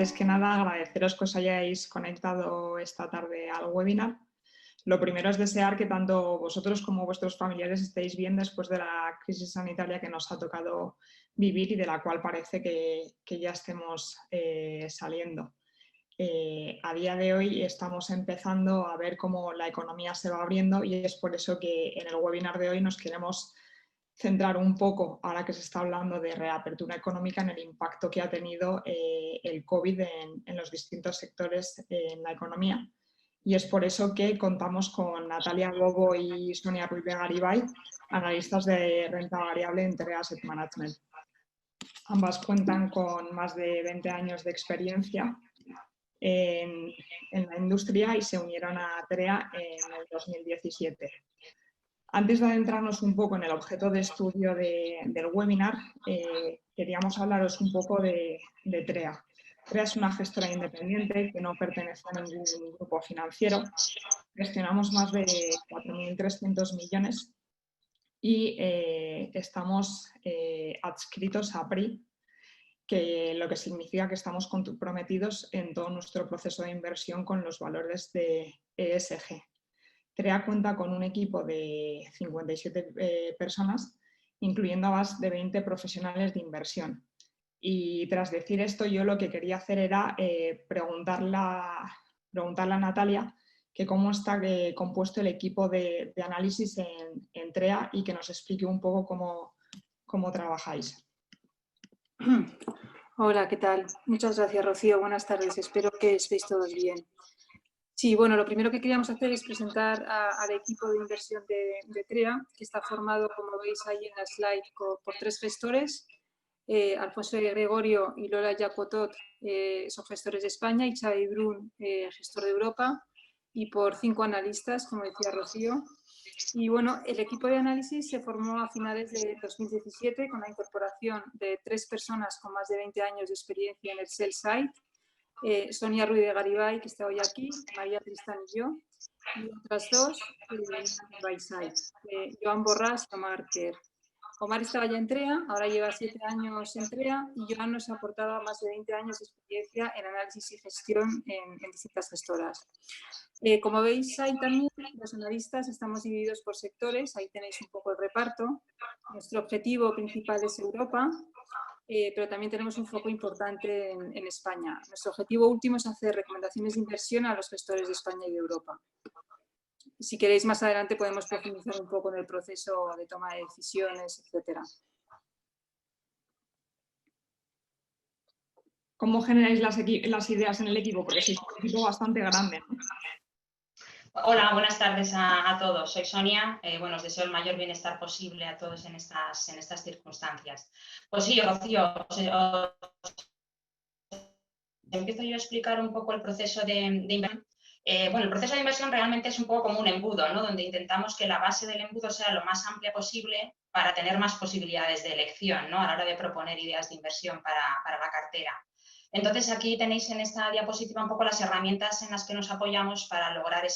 antes que nada, agradeceros que os hayáis conectado esta tarde al webinar. Lo primero es desear que tanto vosotros como vuestros familiares estéis bien después de la crisis sanitaria que nos ha tocado vivir y de la cual parece que ya estemos saliendo. A día de hoy estamos empezando a ver cómo la economía se va abriendo y es por eso que en el webinar de hoy nos queremos centrar un poco, ahora que se está hablando de reapertura económica, en el impacto que ha tenido el COVID en los distintos sectores en la economía. Y es por eso que contamos con Natalia Lobo y Sonia Ruiz de Garibay, analistas de renta variable en TREA Asset Management. Ambas cuentan con más de 20 años de experiencia en la industria y se unieron a TREA en el 2017. Antes de adentrarnos un poco en el objeto de estudio del webinar, queríamos hablaros un poco de TREA. TREA es una gestora independiente que no pertenece a ningún grupo financiero. Gestionamos más de 4.300 millones y estamos adscritos a PRI, que lo que significa que estamos comprometidos en todo nuestro proceso de inversión con los valores de ESG. TREA cuenta con un equipo de 57 personas, incluyendo a más de 20 profesionales de inversión. Y tras decir esto, yo lo que quería hacer era preguntarle a Natalia que cómo está compuesto el equipo de análisis en TREA y que nos explique un poco cómo trabajáis. Hola, ¿qué tal? Muchas gracias, Rocío. Buenas tardes. Espero que estéis todos bien. Sí, bueno, lo primero que queríamos hacer es presentar al equipo de inversión de TREA, que está formado, como veis ahí en la slide, por 3 gestores. Alfonso de Gregorio y Lola Jacotot son gestores de España y Xavi Brun, gestor de Europa, y por 5 analistas, como decía Rocío. Y bueno, el equipo de análisis se formó a finales de 2017 con la incorporación de 3 personas con más de 20 años de experiencia en el sell side. Sonia Ruiz de Garibay, que está hoy aquí, María Tristán y yo, y otras 2 by side, Joan Borràs y Omar Quer. Omar estaba ya en TREA, ahora lleva 7 años en TREA y Joan nos ha aportado más de 20 años de experiencia en análisis y gestión en distintas gestoras. Como veis, ahí también los analistas estamos divididos por sectores, ahí tenéis un poco el reparto. Nuestro objetivo principal es Europa, pero también tenemos un foco importante en España. Nuestro objetivo último es hacer recomendaciones de inversión a los gestores de España y de Europa. Si queréis, más adelante podemos profundizar un poco en el proceso de toma de decisiones, etcétera. ¿Cómo generáis las ideas en el equipo? Porque sois un equipo bastante grande, ¿no? Hola, buenas tardes a todos. Soy Sonia. Bueno, os deseo el mayor bienestar posible a todos en estas circunstancias. Pues sí, Rocío, empiezo yo a explicar un poco el proceso de inversión. Bueno, el proceso de inversión realmente es un poco como un embudo, ¿no? Donde intentamos que la base del embudo sea lo más amplia posible para tener más posibilidades de elección, ¿no? A la hora de proponer ideas de inversión para la cartera. Entonces, aquí tenéis en esta diapositiva un poco las herramientas en las que nos apoyamos para lograr que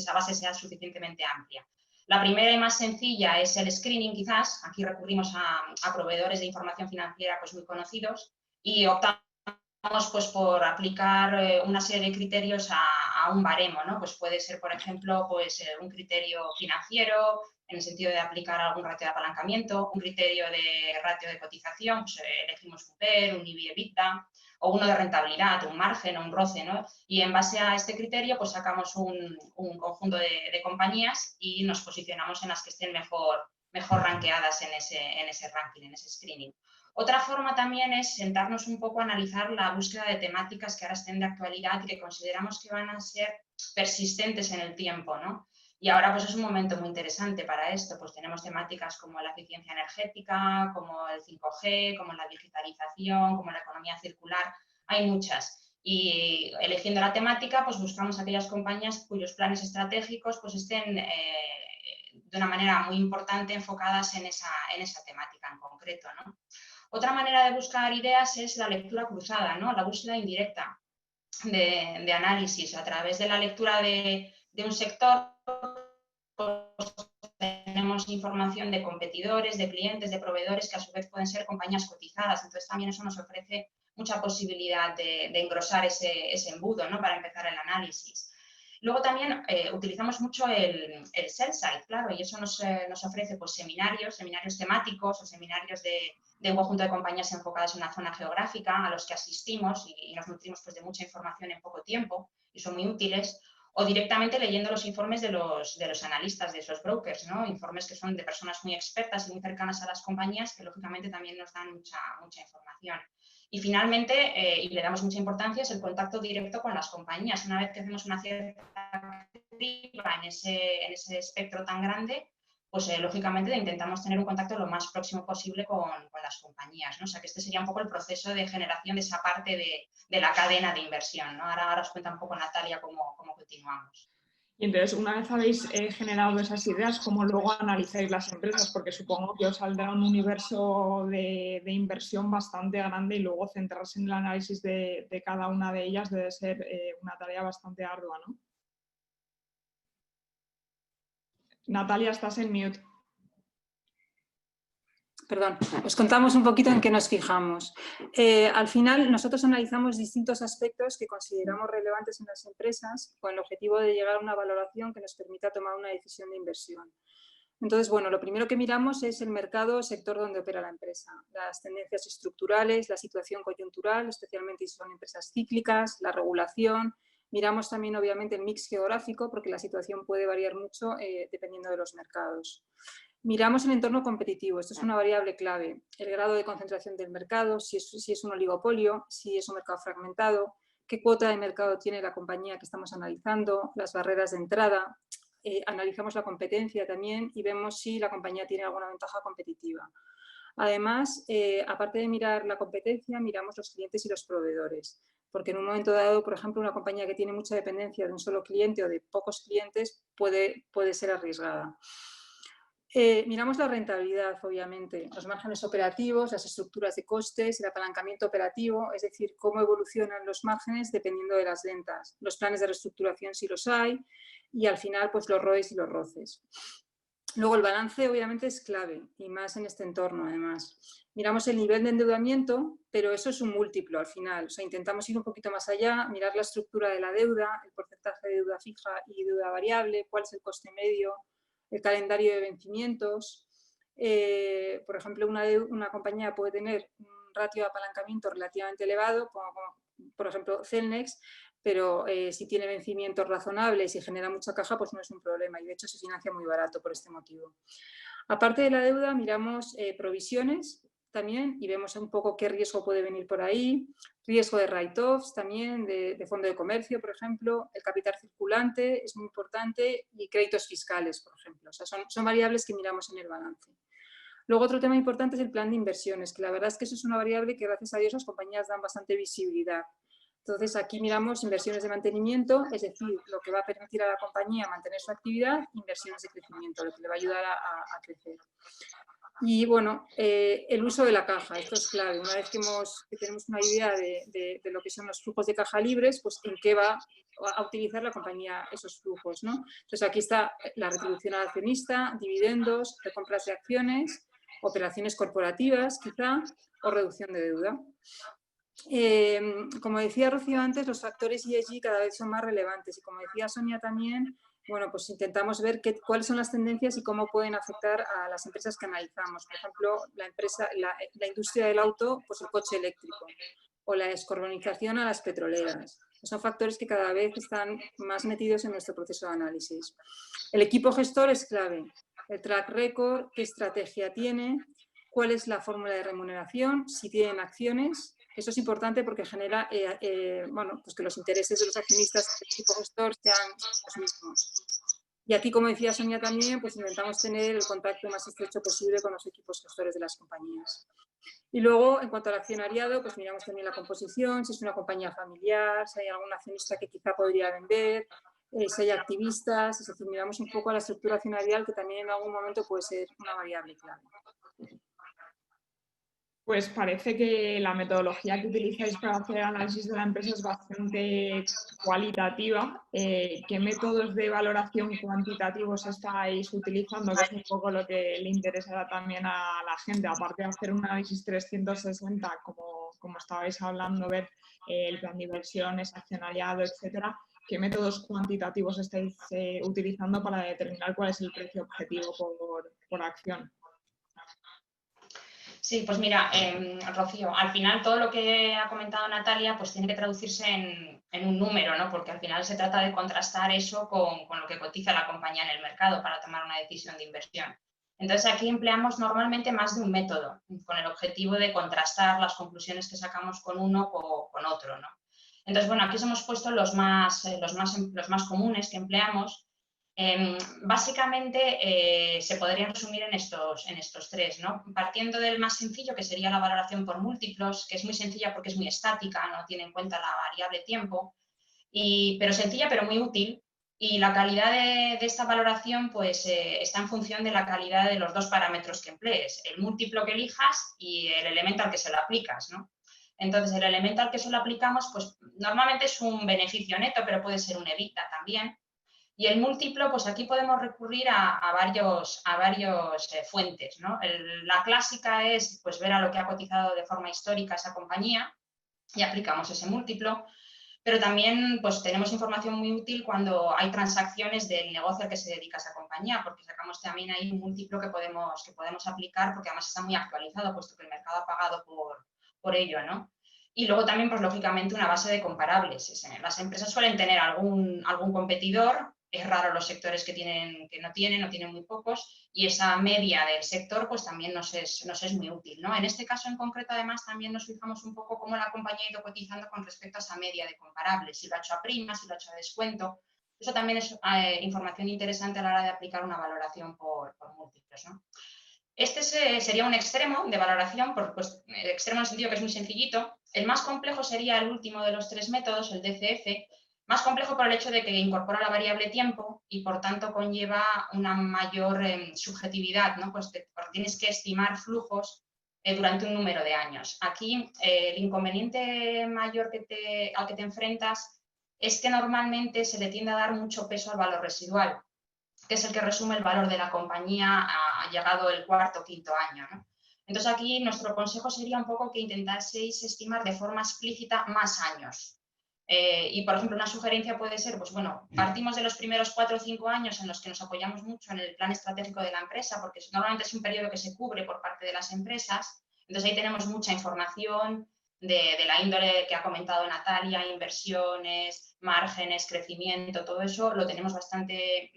esa base sea suficientemente amplia. La primera y más sencilla es el screening, quizás. Aquí recurrimos a proveedores de información financiera pues, muy conocidos y optamos pues, por aplicar una serie de criterios a un baremo, ¿no? Pues puede ser, por ejemplo, pues, un criterio financiero, en el sentido de aplicar algún ratio de apalancamiento, un criterio de ratio de cotización, pues elegimos un PER, un EV/EBITDA, o uno de rentabilidad, un margen o un ROCE, ¿no? Y en base a este criterio, pues sacamos un conjunto de compañías y nos posicionamos en las que estén mejor rankeadas en ese ranking, en ese screening. Otra forma también es sentarnos un poco a analizar la búsqueda de temáticas que ahora estén de actualidad y que consideramos que van a ser persistentes en el tiempo, ¿no? Y ahora pues es un momento muy interesante para esto, pues tenemos temáticas como la eficiencia energética, como el 5G, como la digitalización, como la economía circular, hay muchas. Y eligiendo la temática, pues buscamos aquellas compañías cuyos planes estratégicos pues estén de una manera muy importante enfocadas en esa temática en concreto, ¿no? Otra manera de buscar ideas es la lectura cruzada, ¿no? La búsqueda indirecta de análisis a través de la lectura de un sector. Pues tenemos información de competidores, de clientes, de proveedores que a su vez pueden ser compañías cotizadas. Entonces también eso nos ofrece mucha posibilidad de engrosar ese embudo, ¿no? Para empezar el análisis. Luego también utilizamos mucho el sell side, claro, y eso nos ofrece pues, seminarios temáticos o seminarios de un conjunto de compañías enfocadas en una zona geográfica a los que asistimos y nos nutrimos pues, de mucha información en poco tiempo y son muy útiles, o directamente leyendo los informes de los analistas, de esos brokers, ¿no? Informes que son de personas muy expertas y muy cercanas a las compañías que lógicamente también nos dan mucha información. Y finalmente, y le damos mucha importancia, es el contacto directo con las compañías. Una vez que hacemos una cierta criba en ese espectro tan grande, pues lógicamente intentamos tener un contacto lo más próximo posible con las compañías, ¿no? O sea que este sería un poco el proceso de generación de esa parte de la cadena de inversión, ¿no? Ahora os cuenta un poco Natalia cómo continuamos. Y entonces, una vez habéis generado esas ideas, ¿cómo luego analizáis las empresas? Porque supongo que os saldrá un universo de inversión bastante grande y luego centrarse en el análisis de cada una de ellas debe ser una tarea bastante ardua, ¿no? Natalia, estás en mute. Perdón, os contamos un poquito en qué nos fijamos. Al final, nosotros analizamos distintos aspectos que consideramos relevantes en las empresas con el objetivo de llegar a una valoración que nos permita tomar una decisión de inversión. Entonces, bueno, lo primero que miramos es el mercado o sector donde opera la empresa, las tendencias estructurales, la situación coyuntural, especialmente si son empresas cíclicas, la regulación. Miramos también, obviamente, el mix geográfico, porque la situación puede variar mucho dependiendo de los mercados. Miramos el entorno competitivo, esto es una variable clave, el grado de concentración del mercado, si es un oligopolio, si es un mercado fragmentado, qué cuota de mercado tiene la compañía que estamos analizando, las barreras de entrada, analizamos la competencia también y vemos si la compañía tiene alguna ventaja competitiva. Además, aparte de mirar la competencia, miramos los clientes y los proveedores, porque en un momento dado, por ejemplo, una compañía que tiene mucha dependencia de un solo cliente o de pocos clientes puede ser arriesgada. Miramos la rentabilidad, obviamente, los márgenes operativos, las estructuras de costes, el apalancamiento operativo, es decir, cómo evolucionan los márgenes dependiendo de las ventas, los planes de reestructuración si los hay y al final pues los ROIs y los ROCEs. Luego el balance obviamente es clave y más en este entorno además. Miramos el nivel de endeudamiento, pero eso es un múltiplo al final, o sea, intentamos ir un poquito más allá, mirar la estructura de la deuda, el porcentaje de deuda fija y deuda variable, cuál es el coste medio, el calendario de vencimientos. Por ejemplo, una compañía puede tener un ratio de apalancamiento relativamente elevado, como por ejemplo Celnex, pero si tiene vencimientos razonables y genera mucha caja, pues no es un problema y de hecho se financia muy barato por este motivo. Aparte de la deuda, miramos provisiones también y vemos un poco qué riesgo puede venir por ahí, riesgo de write-offs también, de fondo de comercio, por ejemplo, el capital circulante es muy importante y créditos fiscales, por ejemplo. O sea, son variables que miramos en el balance. Luego, otro tema importante es el plan de inversiones, que la verdad es que eso es una variable que, gracias a Dios, las compañías dan bastante visibilidad. Entonces, aquí miramos inversiones de mantenimiento, es decir, lo que va a permitir a la compañía mantener su actividad, inversiones de crecimiento, lo que le va a ayudar a crecer. Y bueno, el uso de la caja, esto es clave. Una vez que tenemos una idea de lo que son los flujos de caja libres, pues en qué va a utilizar la compañía esos flujos, ¿no? Entonces aquí está la retribución al accionista, dividendos, recompras de acciones, operaciones corporativas quizá o reducción de deuda. Como decía Rocío antes, los factores ESG cada vez son más relevantes y como decía Sonia también, bueno, pues intentamos ver cuáles son las tendencias y cómo pueden afectar a las empresas que analizamos. Por ejemplo, la industria del auto, pues el coche eléctrico o la descarbonización a las petroleras. Son factores que cada vez están más metidos en nuestro proceso de análisis. El equipo gestor es clave. El track record, qué estrategia tiene, cuál es la fórmula de remuneración, si tienen acciones. Eso es importante porque genera bueno, pues que los intereses de los accionistas del equipo gestor sean los mismos. Y aquí, como decía Sonia también, pues intentamos tener el contacto más estrecho posible con los equipos gestores de las compañías. Y luego, en cuanto al accionariado, pues miramos también la composición, si es una compañía familiar, si hay algún accionista que quizá podría vender, si hay activistas, es decir, miramos un poco a la estructura accionarial que también en algún momento puede ser una variable clave. Pues parece que la metodología que utilizáis para hacer el análisis de la empresa es bastante cualitativa. ¿Qué métodos de valoración cuantitativos estáis utilizando? Que es un poco lo que le interesará también a la gente, aparte de hacer un análisis 360, como como estabais hablando, ver el plan de inversiones, accionariado, etcétera. ¿Qué métodos cuantitativos estáis utilizando para determinar cuál es el precio objetivo por acción? Sí, pues mira, Rocío, al final todo lo que ha comentado Natalia pues tiene que traducirse en un número, ¿no? Porque al final se trata de contrastar eso con lo que cotiza la compañía en el mercado para tomar una decisión de inversión. Entonces aquí empleamos normalmente más de un método, con el objetivo de contrastar las conclusiones que sacamos con uno con otro, ¿no? Entonces, bueno, aquí os hemos puesto los más comunes que empleamos. Básicamente se podrían resumir en estos tres, ¿no? Partiendo del más sencillo, que sería la valoración por múltiplos, que es muy sencilla porque es muy estática, no tiene en cuenta la variable tiempo, pero sencilla pero muy útil. Y la calidad de esta valoración pues, está en función de la calidad de los dos parámetros que emplees, el múltiplo que elijas y el elemento al que se lo aplicas, ¿no? Entonces, el elemento al que se lo aplicamos, pues normalmente es un beneficio neto, pero puede ser un EBITDA también. Y el múltiplo, pues aquí podemos recurrir a varios fuentes, ¿no? La clásica es pues, ver a lo que ha cotizado de forma histórica esa compañía y aplicamos ese múltiplo, pero también pues, tenemos información muy útil cuando hay transacciones del negocio al que se dedica esa compañía, porque sacamos también ahí un múltiplo que podemos aplicar, porque además está muy actualizado, puesto que el mercado ha pagado por ello, ¿no? Y luego también, pues lógicamente, una base de comparables. Las empresas suelen tener algún competidor, es raro los sectores que no tienen muy pocos, y esa media del sector pues también nos es muy útil, ¿no? En este caso en concreto, además, también nos fijamos un poco cómo la compañía ha ido cotizando con respecto a esa media de comparables, si lo ha hecho a prima, si lo ha hecho a descuento. Eso también es información interesante a la hora de aplicar una valoración por múltiplos, ¿no? Este sería un extremo de valoración, pues, extremo en el sentido que es muy sencillito. El más complejo sería el último de los tres métodos, el DCF, más complejo por el hecho de que incorpora la variable tiempo y por tanto conlleva una mayor subjetividad, ¿no? Pues porque tienes que estimar flujos durante un número de años. Aquí el inconveniente mayor al que te enfrentas es que normalmente se le tiende a dar mucho peso al valor residual, que es el que resume el valor de la compañía ha llegado el cuarto o quinto año, ¿no? Entonces aquí nuestro consejo sería un poco que intentaseis estimar de forma explícita más años. Y por ejemplo una sugerencia puede ser, pues bueno, partimos de los primeros 4 o 5 años en los que nos apoyamos mucho en el plan estratégico de la empresa, porque normalmente es un periodo que se cubre por parte de las empresas, entonces ahí tenemos mucha información de la índole que ha comentado Natalia, inversiones, márgenes, crecimiento, todo eso lo tenemos bastante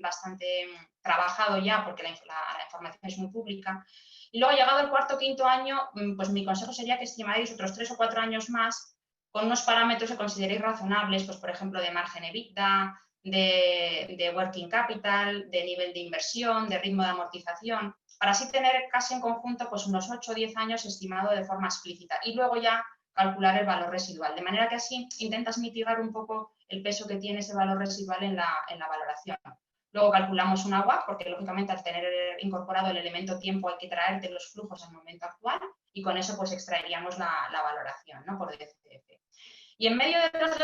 trabajado ya porque la información es muy pública. Y luego, llegado el cuarto o quinto año, pues mi consejo sería que estimaréis otros 3 o 4 años más con unos parámetros que consideréis razonables, pues por ejemplo de margen EBITDA, de working capital, de nivel de inversión, de ritmo de amortización, para así tener casi en conjunto pues unos 8 o 10 años estimado de forma explícita. Y luego ya calcular el valor residual, de manera que así intentas mitigar un poco el peso que tiene ese valor residual en la valoración. Luego calculamos una WACC, porque lógicamente al tener incorporado el elemento tiempo hay que traerte los flujos al momento actual y con eso pues extraeríamos la valoración, ¿no? Por DCF. Y en medio de los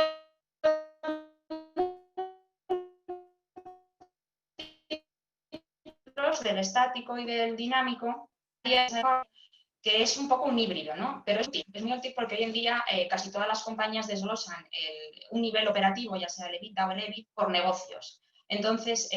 dos, del estático y del dinámico, que es un poco un híbrido, ¿no? Pero es muy útil porque hoy en día casi todas las compañías desglosan un nivel operativo, ya sea el EBITDA o el EBIT, por negocios. Entonces,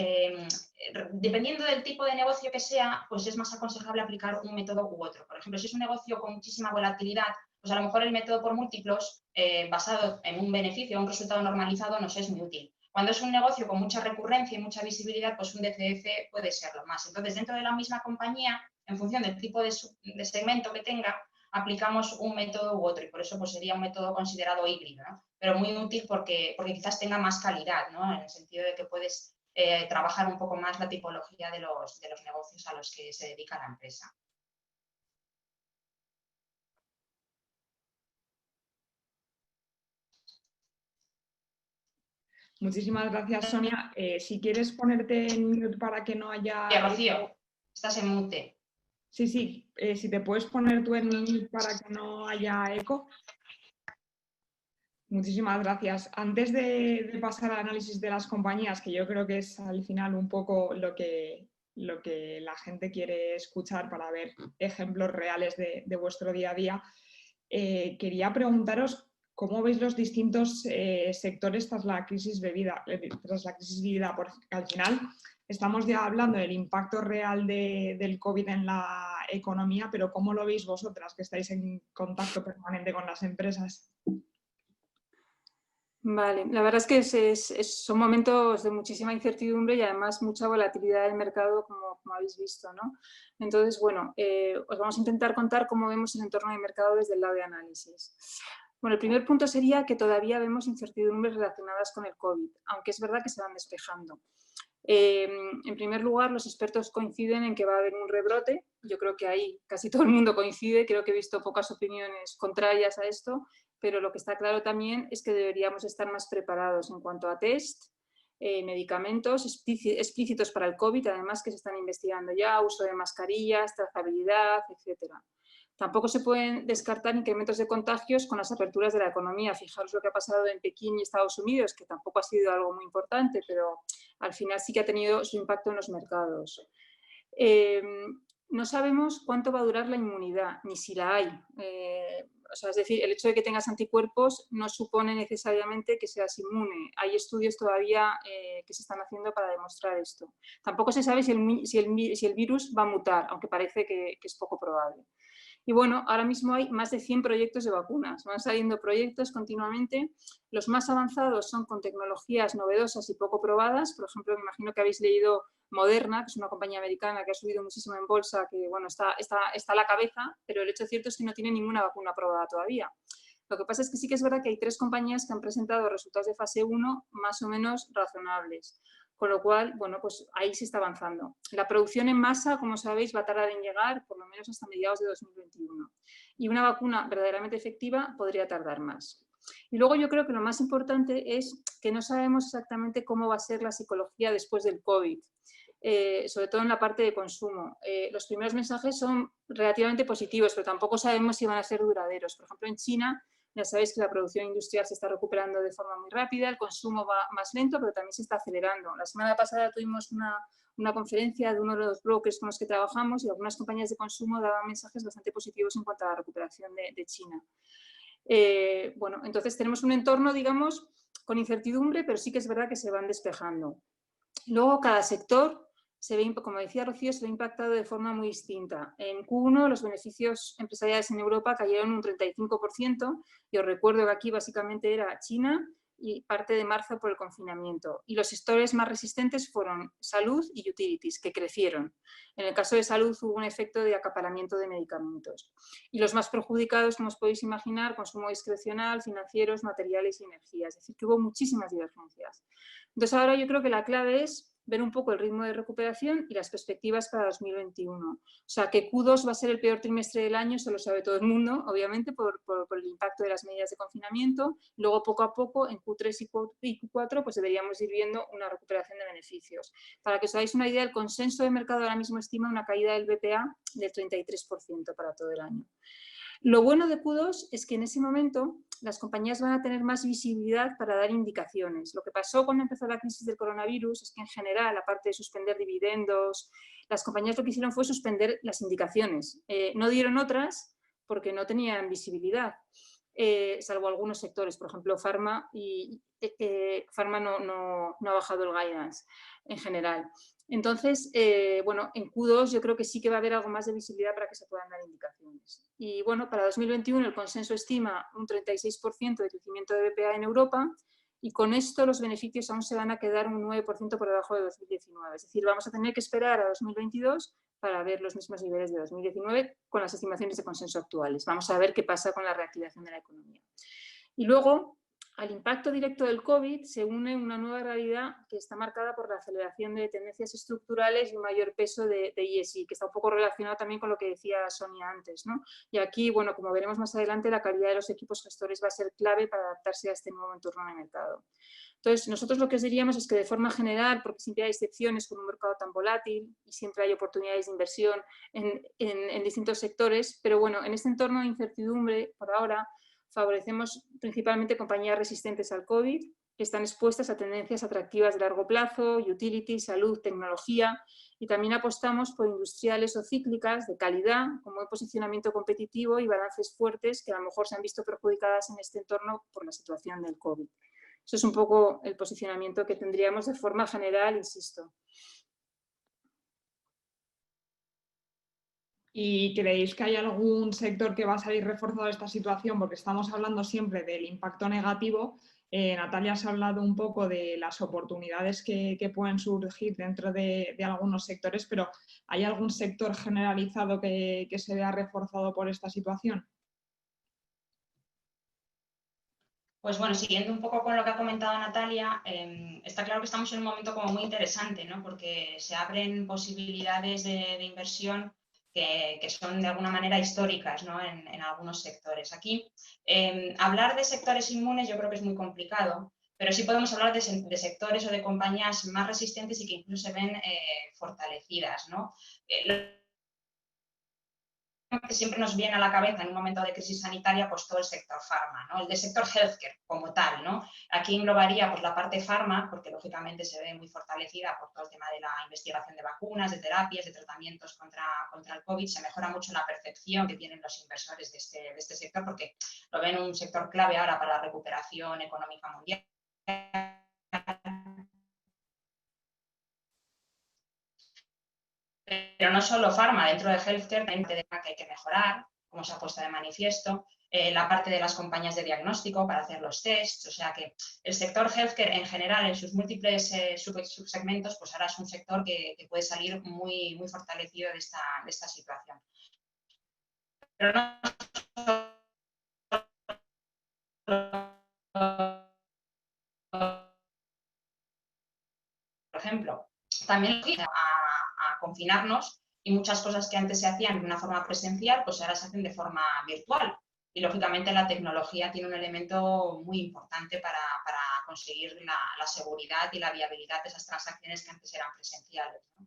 dependiendo del tipo de negocio que sea, pues es más aconsejable aplicar un método u otro. Por ejemplo, si es un negocio con muchísima volatilidad, pues a lo mejor el método por múltiplos, basado en un beneficio o un resultado normalizado, nos es muy útil. Cuando es un negocio con mucha recurrencia y mucha visibilidad, pues un DCF puede serlo más. Entonces, dentro de la misma compañía, en función del tipo de segmento que tenga, aplicamos un método u otro y por eso pues, sería un método considerado híbrido, ¿no? Pero muy útil porque quizás tenga más calidad, ¿no? En el sentido de que puedes trabajar un poco más la tipología de los negocios a los que se dedica la empresa. Muchísimas gracias, Sonia. Si quieres ponerte en mute para que no haya... Rocío, estás en mute. Sí, si te puedes poner tú en mute para que no haya eco. Muchísimas gracias. Antes de pasar al análisis de las compañías, que yo creo que es al final un poco lo que la gente quiere escuchar para ver ejemplos reales de vuestro día a día, quería preguntaros cómo veis los distintos sectores tras la crisis vivida, porque al final estamos ya hablando del impacto real del COVID en la economía, pero ¿cómo lo veis vosotras, que estáis en contacto permanente con las empresas? Vale, la verdad es que son momentos de muchísima incertidumbre y además mucha volatilidad del mercado, como habéis visto, ¿no? Entonces, bueno, os vamos a intentar contar cómo vemos el entorno de mercado desde el lado de análisis. Bueno, el primer punto sería que todavía vemos incertidumbres relacionadas con el COVID, aunque es verdad que se van despejando. En primer lugar, los expertos coinciden en que va a haber un rebrote. Yo creo que ahí casi todo el mundo coincide, creo que he visto pocas opiniones contrarias a esto, pero lo que está claro también es que deberíamos estar más preparados en cuanto a test, medicamentos explícitos para el COVID, además que se están investigando ya, uso de mascarillas, trazabilidad, etcétera. Tampoco se pueden descartar incrementos de contagios con las aperturas de la economía. Fijaros lo que ha pasado en Pekín y Estados Unidos, que tampoco ha sido algo muy importante, pero al final sí que ha tenido su impacto en los mercados. No sabemos cuánto va a durar la inmunidad, ni si la hay. O sea, es decir, el hecho de que tengas anticuerpos no supone necesariamente que seas inmune. Hay estudios todavía que se están haciendo para demostrar esto. Tampoco se sabe si el virus va a mutar, aunque parece que es poco probable. Y bueno, ahora mismo hay más de 100 proyectos de vacunas. Van saliendo proyectos continuamente. Los más avanzados son con tecnologías novedosas y poco probadas. Por ejemplo, me imagino que habéis leído Moderna, que es una compañía americana que ha subido muchísimo en bolsa, que bueno, está a la cabeza, pero el hecho cierto es que no tiene ninguna vacuna probada todavía. Lo que pasa es que sí que es verdad que hay 3 compañías que han presentado resultados de fase 1 más o menos razonables. Con lo cual, bueno, pues ahí se está avanzando. La producción en masa, como sabéis, va a tardar en llegar por lo menos hasta mediados de 2021. Y una vacuna verdaderamente efectiva podría tardar más. Y luego yo creo que lo más importante es que no sabemos exactamente cómo va a ser la psicología después del COVID. Sobre todo en la parte de consumo. Los primeros mensajes son relativamente positivos, pero tampoco sabemos si van a ser duraderos. Por ejemplo, en China ya sabéis que la producción industrial se está recuperando de forma muy rápida, el consumo va más lento, pero también se está acelerando. La semana pasada tuvimos una conferencia de uno de los brokers con los que trabajamos y algunas compañías de consumo daban mensajes bastante positivos en cuanto a la recuperación de China. Bueno, entonces tenemos un entorno, digamos, con incertidumbre, pero sí que es verdad que se van despejando. Luego, cada sector se ve, como decía Rocío, se ve impactado de forma muy distinta. En Q1 los beneficios empresariales en Europa cayeron un 35% y os recuerdo que aquí básicamente era China y parte de marzo por el confinamiento. Y los sectores más resistentes fueron salud y utilities, que crecieron. En el caso de salud hubo un efecto de acaparamiento de medicamentos. Y los más perjudicados, como os podéis imaginar, consumo discrecional, financieros, materiales y energía. Es decir, que hubo muchísimas divergencias. Entonces ahora yo creo que la clave es ver un poco el ritmo de recuperación y las perspectivas para 2021. O sea, que Q2 va a ser el peor trimestre del año, eso lo sabe todo el mundo, obviamente, por el impacto de las medidas de confinamiento. Luego, poco a poco, en Q3 y Q4, pues deberíamos ir viendo una recuperación de beneficios. Para que os hagáis una idea, el consenso de mercado ahora mismo estima una caída del BPA del 33% para todo el año. Lo bueno de Q2 es que en ese momento las compañías van a tener más visibilidad para dar indicaciones. Lo que pasó cuando empezó la crisis del coronavirus es que en general, aparte de suspender dividendos, las compañías lo que hicieron fue suspender las indicaciones. No dieron otras porque no tenían visibilidad, salvo algunos sectores, por ejemplo, Pharma, y Pharma no ha bajado el guidance en general. Entonces, bueno, en Q2 yo creo que sí que va a haber algo más de visibilidad para que se puedan dar indicaciones. Y bueno, para 2021 el consenso estima un 36% de crecimiento de BPA en Europa y con esto los beneficios aún se van a quedar un 9% por debajo de 2019. Es decir, vamos a tener que esperar a 2022 para ver los mismos niveles de 2019 con las estimaciones de consenso actuales. Vamos a ver qué pasa con la reactivación de la economía. Y luego, al impacto directo del COVID se une una nueva realidad que está marcada por la aceleración de tendencias estructurales y un mayor peso de ESG, que está un poco relacionado también con lo que decía Sonia antes, ¿no? Y aquí, bueno, como veremos más adelante, la calidad de los equipos gestores va a ser clave para adaptarse a este nuevo entorno de mercado. Entonces, nosotros lo que os diríamos es que de forma general, porque siempre hay excepciones con un mercado tan volátil y siempre hay oportunidades de inversión en distintos sectores, pero bueno, en este entorno de incertidumbre, por ahora, favorecemos principalmente compañías resistentes al COVID, que están expuestas a tendencias atractivas de largo plazo, utility, salud, tecnología, y también apostamos por industriales o cíclicas de calidad, con buen posicionamiento competitivo y balances fuertes que a lo mejor se han visto perjudicadas en este entorno por la situación del COVID. Eso es un poco el posicionamiento que tendríamos de forma general, insisto. ¿Y creéis que hay algún sector que va a salir reforzado de esta situación? Porque estamos hablando siempre del impacto negativo. Natalia se ha hablado un poco de las oportunidades que pueden surgir dentro de algunos sectores, pero ¿hay algún sector generalizado que se vea reforzado por esta situación? Pues bueno, siguiendo un poco con lo que ha comentado Natalia, está claro que estamos en un momento como muy interesante, ¿no? Porque se abren posibilidades de inversión que son de alguna manera históricas, ¿no? en algunos sectores. Aquí, hablar de sectores inmunes yo creo que es muy complicado, pero sí podemos hablar de sectores o de compañías más resistentes y que incluso se ven fortalecidas, ¿no? Que siempre nos viene a la cabeza en un momento de crisis sanitaria, pues todo el sector farma, ¿no? El del sector healthcare como tal, ¿no? Aquí englobaría pues la parte farma, porque lógicamente se ve muy fortalecida por todo el tema de la investigación de vacunas, de terapias, de tratamientos contra el COVID. Se mejora mucho la percepción que tienen los inversores de este sector, porque lo ven un sector clave ahora para la recuperación económica mundial. Pero no solo farma, dentro de healthcare también que hay que mejorar, como se ha puesto de manifiesto, la parte de las compañías de diagnóstico para hacer los tests, o sea que el sector healthcare en general, en sus múltiples subsegmentos, pues ahora es un sector que puede salir muy, muy fortalecido de esta situación. Pero no por ejemplo, también a confinarnos y muchas cosas que antes se hacían de una forma presencial, pues ahora se hacen de forma virtual. Y lógicamente la tecnología tiene un elemento muy importante para conseguir la seguridad y la viabilidad de esas transacciones que antes eran presenciales, ¿no?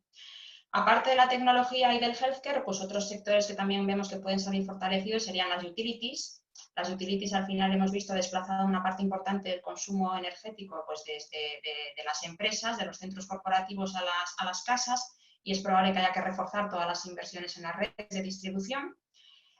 Aparte de la tecnología y del healthcare, pues otros sectores que también vemos que pueden salir fortalecidos serían las utilities. Las utilities al final hemos visto desplazada una parte importante del consumo energético pues desde de las empresas, de los centros corporativos a las casas, y es probable que haya que reforzar todas las inversiones en las redes de distribución.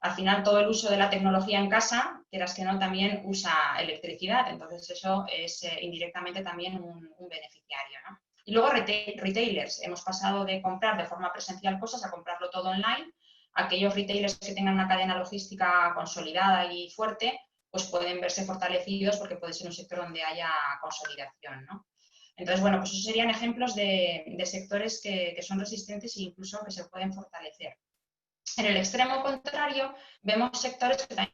Al final todo el uso de la tecnología en casa, quieras que no, también usa electricidad, entonces eso es indirectamente también un beneficiario, ¿no? Y luego retailers, hemos pasado de comprar de forma presencial cosas a comprarlo todo online. Aquellos retailers que tengan una cadena logística consolidada y fuerte, pues pueden verse fortalecidos porque puede ser un sector donde haya consolidación, ¿no? Entonces, bueno, pues esos serían ejemplos de sectores que son resistentes e incluso que se pueden fortalecer. En el extremo contrario, vemos sectores que también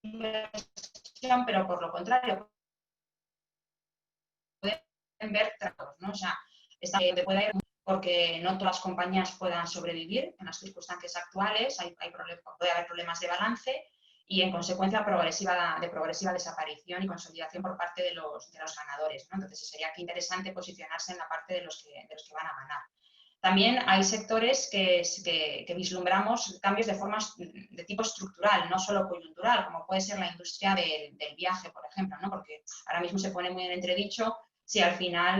inversión, pero por lo contrario, pueden ver trabajos, ¿no? O sea, puede ir porque no todas las compañías puedan sobrevivir en las circunstancias actuales, puede haber problemas de balance y, en consecuencia, de progresiva desaparición y consolidación por parte de los ganadores, ¿no? Entonces, sería aquí interesante posicionarse en la parte de los que van a ganar. También hay sectores que vislumbramos cambios de tipo estructural, no solo coyuntural, como puede ser la industria del viaje, por ejemplo, ¿no? Porque ahora mismo se pone muy en entredicho si al final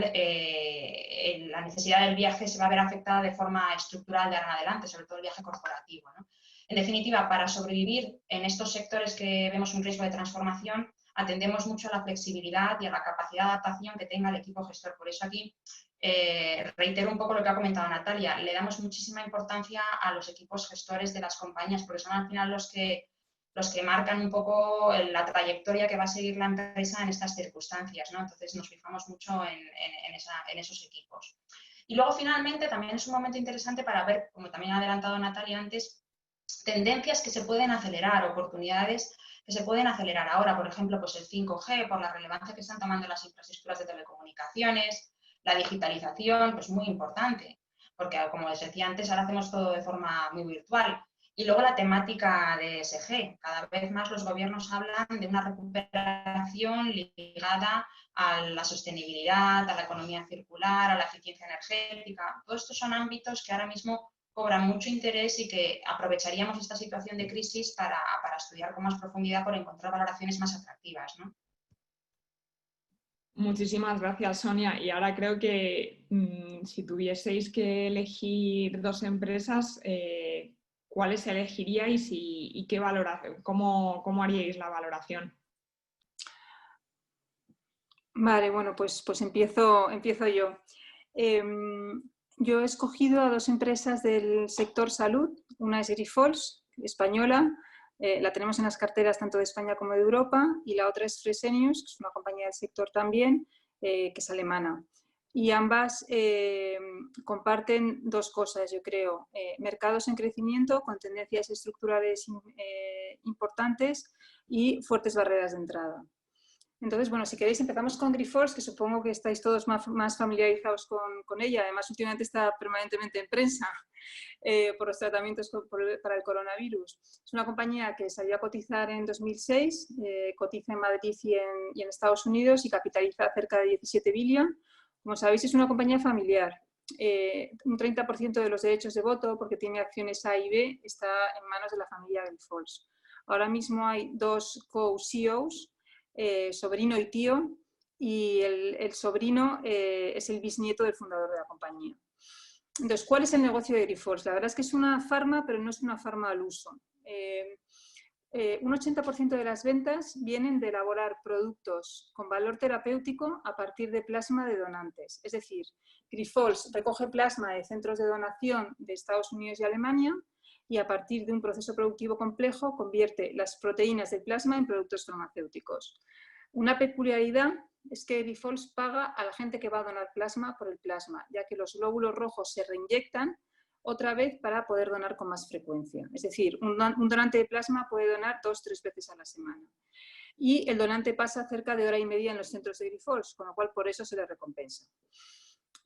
la necesidad del viaje se va a ver afectada de forma estructural de ahora en adelante, sobre todo el viaje corporativo, ¿no? En definitiva, para sobrevivir en estos sectores que vemos un riesgo de transformación, atendemos mucho a la flexibilidad y a la capacidad de adaptación que tenga el equipo gestor. Por eso aquí reitero un poco lo que ha comentado Natalia, le damos muchísima importancia a los equipos gestores de las compañías, porque son al final los que marcan un poco la trayectoria que va a seguir la empresa en estas circunstancias, ¿no? Entonces nos fijamos mucho en esos equipos. Y luego, finalmente, también es un momento interesante para ver, como también ha adelantado Natalia antes, tendencias que se pueden acelerar, oportunidades que se pueden acelerar ahora. Por ejemplo, pues el 5G, por la relevancia que están tomando las infraestructuras de telecomunicaciones, la digitalización, pues muy importante, porque, como les decía antes, ahora hacemos todo de forma muy virtual. Y luego la temática de ESG. Cada vez más los gobiernos hablan de una recuperación ligada a la sostenibilidad, a la economía circular, a la eficiencia energética. Todos estos son ámbitos que ahora mismo cobra mucho interés y que aprovecharíamos esta situación de crisis para estudiar con más profundidad por encontrar valoraciones más atractivas, ¿no? Muchísimas gracias, Sonia. Y ahora creo que si tuvieseis que elegir dos empresas, ¿cuáles elegiríais y qué valoración, cómo haríais la valoración? Vale, bueno, pues empiezo yo. Yo he escogido a dos empresas del sector salud. Una es Grifols, española, la tenemos en las carteras tanto de España como de Europa, y la otra es Fresenius, que es una compañía del sector también, que es alemana. Y ambas comparten dos cosas, yo creo. Mercados en crecimiento con tendencias estructurales importantes y fuertes barreras de entrada. Entonces, bueno, si queréis empezamos con Grifols, que supongo que estáis todos más familiarizados con ella. Además, últimamente está permanentemente en prensa por los tratamientos para el coronavirus. Es una compañía que salió a cotizar en 2006, cotiza en Madrid y en Estados Unidos y capitaliza cerca de 17 billones. Como sabéis, es una compañía familiar. Un 30% de los derechos de voto, porque tiene acciones A y B, está en manos de la familia Grifols. Ahora mismo hay dos co-CEOs, sobrino y tío, y el sobrino es el bisnieto del fundador de la compañía. Entonces, ¿cuál es el negocio de Grifols? La verdad es que es una farma, pero no es una farma al uso. Un 80% de las ventas vienen de elaborar productos con valor terapéutico a partir de plasma de donantes. Es decir, Grifols recoge plasma de centros de donación de Estados Unidos y Alemania y a partir de un proceso productivo complejo convierte las proteínas del plasma en productos farmacéuticos. Una peculiaridad es que Grifols paga a la gente que va a donar plasma por el plasma, ya que los glóbulos rojos se reinyectan otra vez para poder donar con más frecuencia. Es decir, un donante de plasma puede donar 2 o 3 veces a la semana. Y el donante pasa cerca de hora y media en los centros de Grifols, con lo cual por eso se le recompensa.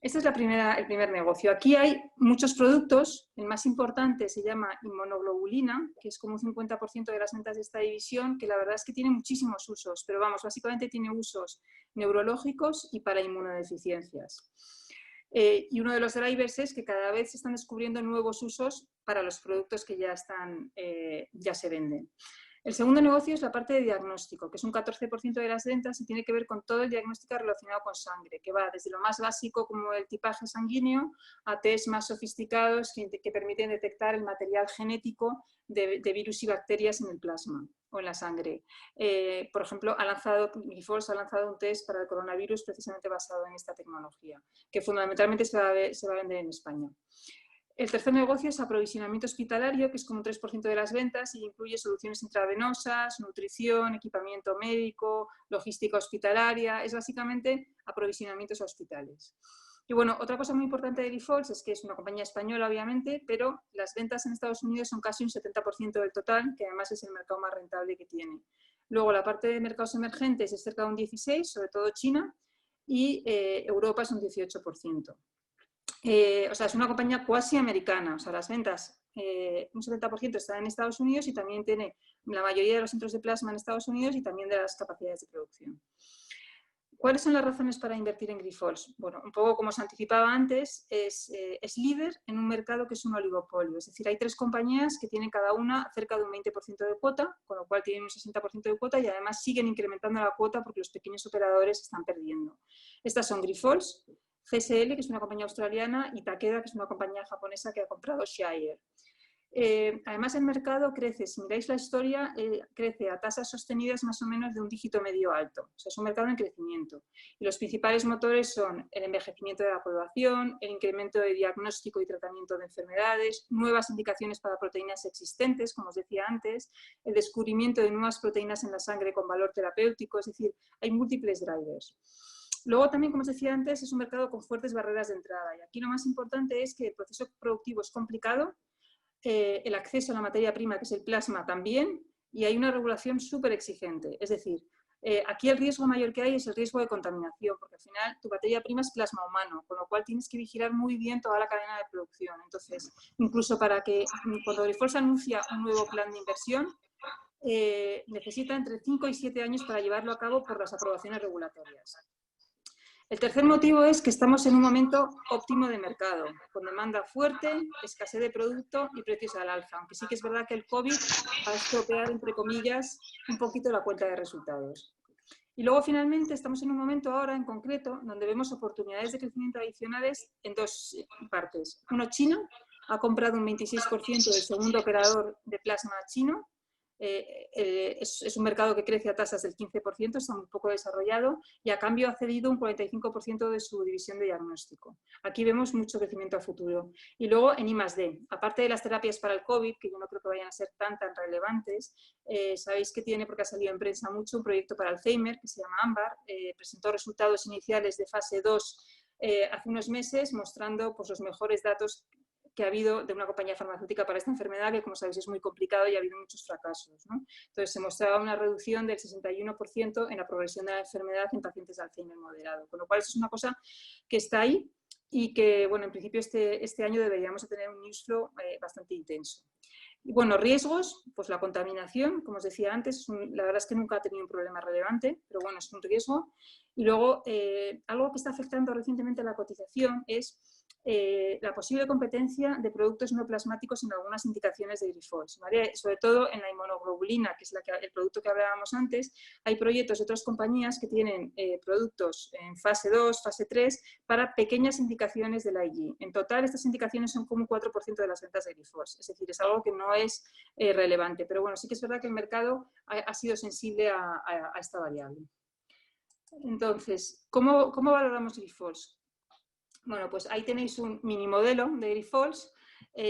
Este es el primer negocio. Aquí hay muchos productos. El más importante se llama inmunoglobulina, que es como un 50% de las ventas de esta división, que la verdad es que tiene muchísimos usos, pero vamos, básicamente tiene usos neurológicos y para inmunodeficiencias. Y uno de los drivers es que cada vez se están descubriendo nuevos usos para los productos que ya se venden. El segundo negocio es la parte de diagnóstico, que es un 14% de las ventas y tiene que ver con todo el diagnóstico relacionado con sangre, que va desde lo más básico como el tipaje sanguíneo a test más sofisticados que permiten detectar el material genético de virus y bacterias en el plasma o en la sangre. Por ejemplo, Grifols ha lanzado un test para el coronavirus precisamente basado en esta tecnología, que fundamentalmente se va a vender en España. El tercer negocio es aprovisionamiento hospitalario, que es como un 3% de las ventas y incluye soluciones intravenosas, nutrición, equipamiento médico, logística hospitalaria. Es básicamente aprovisionamientos a hospitales. Y bueno, otra cosa muy importante de Grifols es que es una compañía española, obviamente, pero las ventas en Estados Unidos son casi un 70% del total, que además es el mercado más rentable que tiene. Luego, la parte de mercados emergentes es cerca de un 16%, sobre todo China, y Europa es un 18%. O sea, es una compañía cuasi americana. O sea, las ventas, un 70% están en Estados Unidos y también tiene la mayoría de los centros de plasma en Estados Unidos y también de las capacidades de producción. ¿Cuáles son las razones para invertir en Grifols? Bueno, un poco como os anticipaba antes, es líder en un mercado que es un oligopolio. Es decir, hay 3 compañías que tienen cada una cerca de un 20% de cuota, con lo cual tienen un 60% de cuota y además siguen incrementando la cuota porque los pequeños operadores están perdiendo. Estas son Grifols, CSL, que es una compañía australiana, y Takeda, que es una compañía japonesa que ha comprado Shire. Además, el mercado crece, si miráis la historia, crece a tasas sostenidas más o menos de un dígito medio alto. O sea, es un mercado en crecimiento. Y los principales motores son el envejecimiento de la población, el incremento de diagnóstico y tratamiento de enfermedades, nuevas indicaciones para proteínas existentes, como os decía antes, el descubrimiento de nuevas proteínas en la sangre con valor terapéutico, es decir, hay múltiples drivers. Luego también, como os decía antes, es un mercado con fuertes barreras de entrada. Y aquí lo más importante es que el proceso productivo es complicado, el acceso a la materia prima, que es el plasma, también, y hay una regulación súper exigente. Es decir, aquí el riesgo mayor que hay es el riesgo de contaminación, porque al final tu materia prima es plasma humano, con lo cual tienes que vigilar muy bien toda la cadena de producción. Entonces, incluso para que cuando Grifols anuncia un nuevo plan de inversión, necesita entre 5 y 7 años para llevarlo a cabo por las aprobaciones regulatorias. El tercer motivo es que estamos en un momento óptimo de mercado, con demanda fuerte, escasez de producto y precios al alza, aunque sí que es verdad que el COVID va a estropear, entre comillas, un poquito la cuenta de resultados. Y luego, finalmente, estamos en un momento ahora, en concreto, donde vemos oportunidades de crecimiento adicionales en dos partes. Uno, China ha comprado un 26% del segundo operador de plasma chino. Es un mercado que crece a tasas del 15%, está muy poco desarrollado y a cambio ha cedido un 45% de su división de diagnóstico. Aquí vemos mucho crecimiento a futuro. Y luego en I+D, aparte de las terapias para el COVID, que yo no creo que vayan a ser tan relevantes, sabéis que tiene, porque ha salido en prensa mucho, un proyecto para Alzheimer que se llama AMBAR, presentó resultados iniciales de fase 2 hace unos meses, mostrando pues, los mejores datos que ha habido de una compañía farmacéutica para esta enfermedad, que como sabéis es muy complicado y ha habido muchos fracasos, ¿no? Entonces se mostraba una reducción del 61% en la progresión de la enfermedad en pacientes de Alzheimer moderado, con lo cual eso es una cosa que está ahí y que, bueno, en principio este año deberíamos tener un news flow bastante intenso. Y bueno, riesgos, pues la contaminación, como os decía antes, la verdad es que nunca ha tenido un problema relevante, pero bueno, es un riesgo. Y luego, algo que está afectando recientemente a la cotización es la posible competencia de productos no plasmáticos en algunas indicaciones de Grifols, ¿vale? Sobre todo en la inmunoglobulina, que es el producto que hablábamos antes. Hay proyectos de otras compañías que tienen productos en fase 2, fase 3, para pequeñas indicaciones del IG. En total, estas indicaciones son como un 4% de las ventas de Grifols, es decir, es algo que no es relevante, pero bueno, sí que es verdad que el mercado ha sido sensible a esta variable. Entonces, ¿cómo valoramos Grifols? Bueno, pues ahí tenéis un mini modelo de Grifols,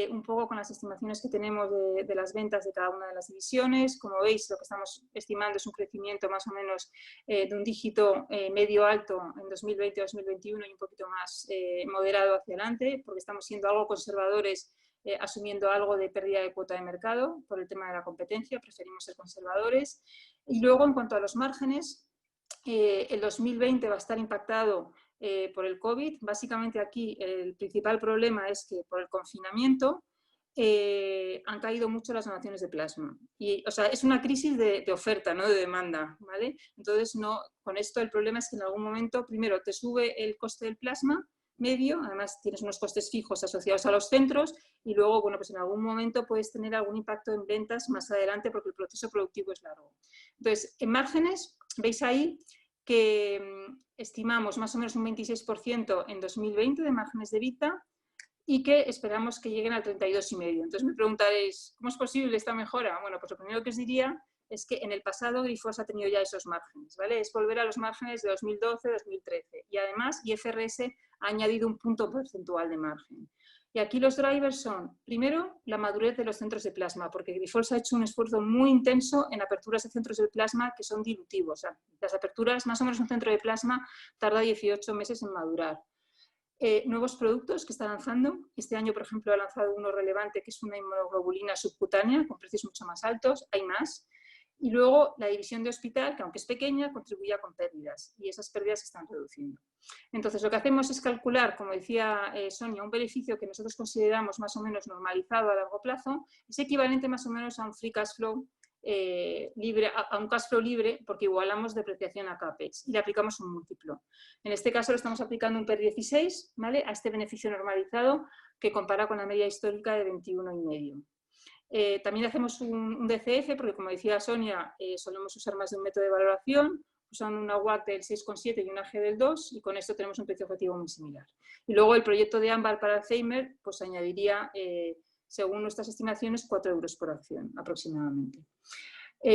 un poco con las estimaciones que tenemos de las ventas de cada una de las divisiones. Como veis, lo que estamos estimando es un crecimiento más o menos de un dígito medio alto en 2020-2021 y un poquito más moderado hacia adelante, porque estamos siendo algo conservadores, asumiendo algo de pérdida de cuota de mercado por el tema de la competencia, preferimos ser conservadores. Y luego, en cuanto a los márgenes, el 2020 va a estar impactado por el COVID. Básicamente aquí el principal problema es que por el confinamiento han caído mucho las donaciones de plasma. Y, o sea, es una crisis de oferta, no de demanda, ¿vale? Entonces, con esto el problema es que en algún momento, primero, te sube el coste del plasma medio, además tienes unos costes fijos asociados a los centros y luego, bueno, pues en algún momento puedes tener algún impacto en ventas más adelante porque el proceso productivo es largo. Entonces, en márgenes, veis ahí que estimamos más o menos un 26% en 2020 de márgenes de EBITDA y que esperamos que lleguen al 32,5%. Entonces me preguntaréis, ¿cómo es posible esta mejora? Bueno, pues lo primero que os diría es que en el pasado Grifols ha tenido ya esos márgenes, ¿vale? Es volver a los márgenes de 2012-2013 y además IFRS ha añadido un punto porcentual de margen. Y aquí los drivers son, primero, la madurez de los centros de plasma, porque Grifols ha hecho un esfuerzo muy intenso en aperturas de centros de plasma que son dilutivos. O sea, las aperturas, más o menos un centro de plasma tarda 18 meses en madurar. Nuevos productos que está lanzando. Este año, por ejemplo, ha lanzado uno relevante que es una inmunoglobulina subcutánea con precios mucho más altos. Hay más. Y luego la división de hospital, que aunque es pequeña, contribuye con pérdidas y esas pérdidas se están reduciendo. Entonces, lo que hacemos es calcular, como decía Sonia, un beneficio que nosotros consideramos más o menos normalizado a largo plazo, es equivalente más o menos a un free cash flow libre, a un cash flow libre, porque igualamos depreciación a CAPEX y le aplicamos un múltiplo. En este caso lo estamos aplicando un PER 16, ¿vale? A este beneficio normalizado que compara con la media histórica de 21,5. También hacemos un DCF, porque como decía Sonia, solemos usar más de un método de valoración, usando una WACC del 6,7 y una G del 2, y con esto tenemos un precio objetivo muy similar. Y luego el proyecto de AMBAR para Alzheimer, pues añadiría, según nuestras estimaciones, 4 euros por acción aproximadamente.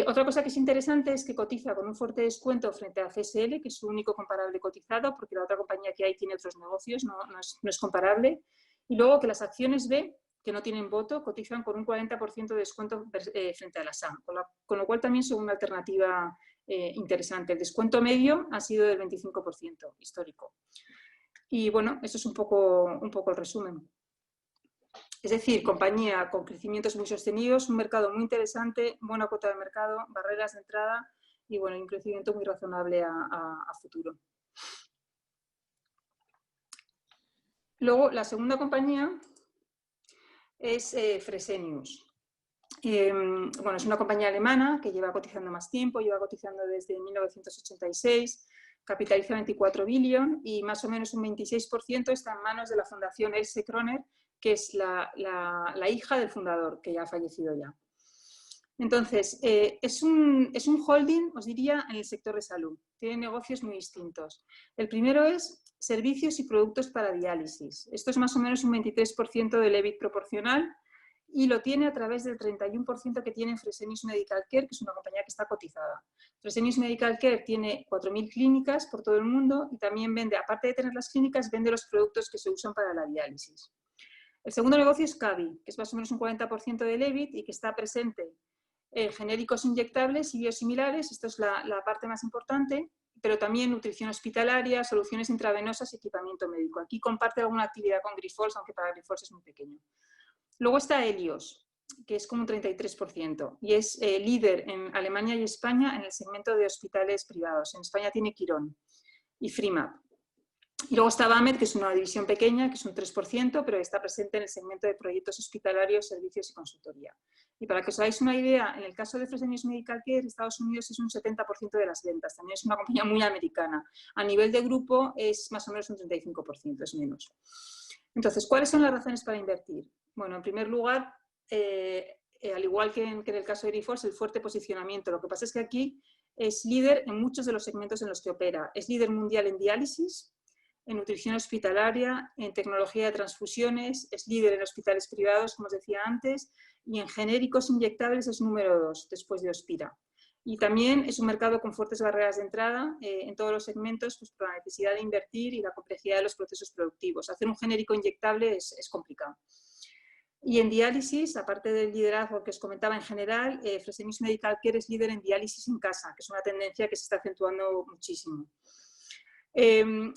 Otra cosa que es interesante es que cotiza con un fuerte descuento frente a CSL, que es su único comparable cotizado, porque la otra compañía que hay tiene otros negocios, no es comparable. Y luego que las acciones B, que no tienen voto, cotizan con un 40% de descuento frente a la SAM, con lo cual también son una alternativa interesante. El descuento medio ha sido del 25% histórico. Y bueno, eso es un poco el resumen. Es decir, compañía con crecimientos muy sostenidos, un mercado muy interesante, buena cuota de mercado, barreras de entrada y bueno, un crecimiento muy razonable a futuro. Luego, la segunda compañía es Fresenius. Bueno, es una compañía alemana que lleva cotizando más tiempo, lleva cotizando desde 1986, capitaliza 24 billion y más o menos un 26% está en manos de la Fundación Else Kroner, que es la hija del fundador, que ya ha fallecido ya. Entonces, es un holding, os diría, en el sector de salud. Tiene negocios muy distintos. El primero es servicios y productos para diálisis. Esto es más o menos un 23% del EBIT proporcional y lo tiene a través del 31% que tiene Fresenius Medical Care, que es una compañía que está cotizada. Fresenius Medical Care tiene 4.000 clínicas por todo el mundo y también vende, aparte de tener las clínicas, vende los productos que se usan para la diálisis. El segundo negocio es Kabi, que es más o menos un 40% del EBIT y que está presente en genéricos inyectables y biosimilares. Esto es la parte más importante, pero también nutrición hospitalaria, soluciones intravenosas y equipamiento médico. Aquí comparte alguna actividad con Grifols, aunque para Grifols es muy pequeño. Luego está Helios, que es como un 33% y es líder en Alemania y España en el segmento de hospitales privados. En España tiene Quirón y Frimap. Y luego está Vamed, que es una división pequeña, que es un 3%, pero está presente en el segmento de proyectos hospitalarios, servicios y consultoría. Y para que os hagáis una idea, en el caso de Fresenius Medical Care, Estados Unidos es un 70% de las ventas. También es una compañía muy americana. A nivel de grupo es más o menos un 35%, es menos. Entonces, ¿cuáles son las razones para invertir? Bueno, en primer lugar, al igual que en el caso de Grifols, el fuerte posicionamiento. Lo que pasa es que aquí es líder en muchos de los segmentos en los que opera. Es líder mundial en diálisis, en nutrición hospitalaria, en tecnología de transfusiones, es líder en hospitales privados, como os decía antes, y en genéricos inyectables es número 2, después de Hospira. Y también es un mercado con fuertes barreras de entrada en todos los segmentos, pues por la necesidad de invertir y la complejidad de los procesos productivos. Hacer un genérico inyectable es complicado. Y en diálisis, aparte del liderazgo que os comentaba en general, Fresenius Medical Care es líder en diálisis en casa, que es una tendencia que se está acentuando muchísimo.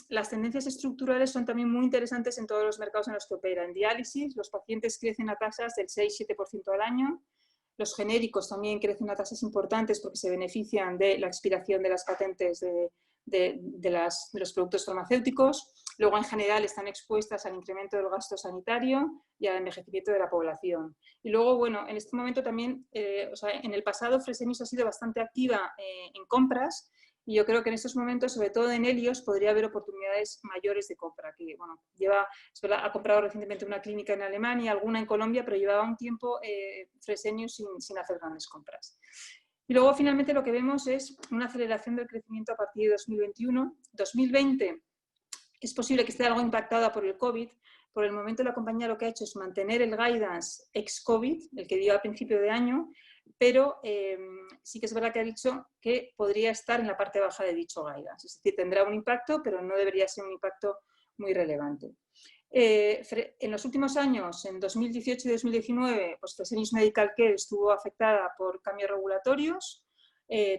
Las tendencias estructurales son también muy interesantes en todos los mercados en los que opera. En diálisis, los pacientes crecen a tasas del 6-7% al año. Los genéricos también crecen a tasas importantes porque se benefician de la expiración de las patentes de los productos farmacéuticos. Luego, en general, están expuestas al incremento del gasto sanitario y al envejecimiento de la población. Y luego, bueno, en este momento también, en el pasado, Fresenius ha sido bastante activa en compras. Y yo creo que en estos momentos, sobre todo en Helios, podría haber oportunidades mayores de compra. Que, bueno, ha comprado recientemente una clínica en Alemania, alguna en Colombia, pero llevaba un tiempo Fresenius sin hacer grandes compras. Y luego, finalmente, lo que vemos es una aceleración del crecimiento a partir de 2021. 2020 es posible que esté algo impactada por el COVID. Por el momento, la compañía lo que ha hecho es mantener el guidance ex-COVID, el que dio a principio de año, pero sí que es verdad que ha dicho que podría estar en la parte baja de dicho guidance. Es decir, tendrá un impacto, pero no debería ser un impacto muy relevante. En los últimos años, en 2018 y 2019, pues Fresenius Medical Care estuvo afectada por cambios regulatorios,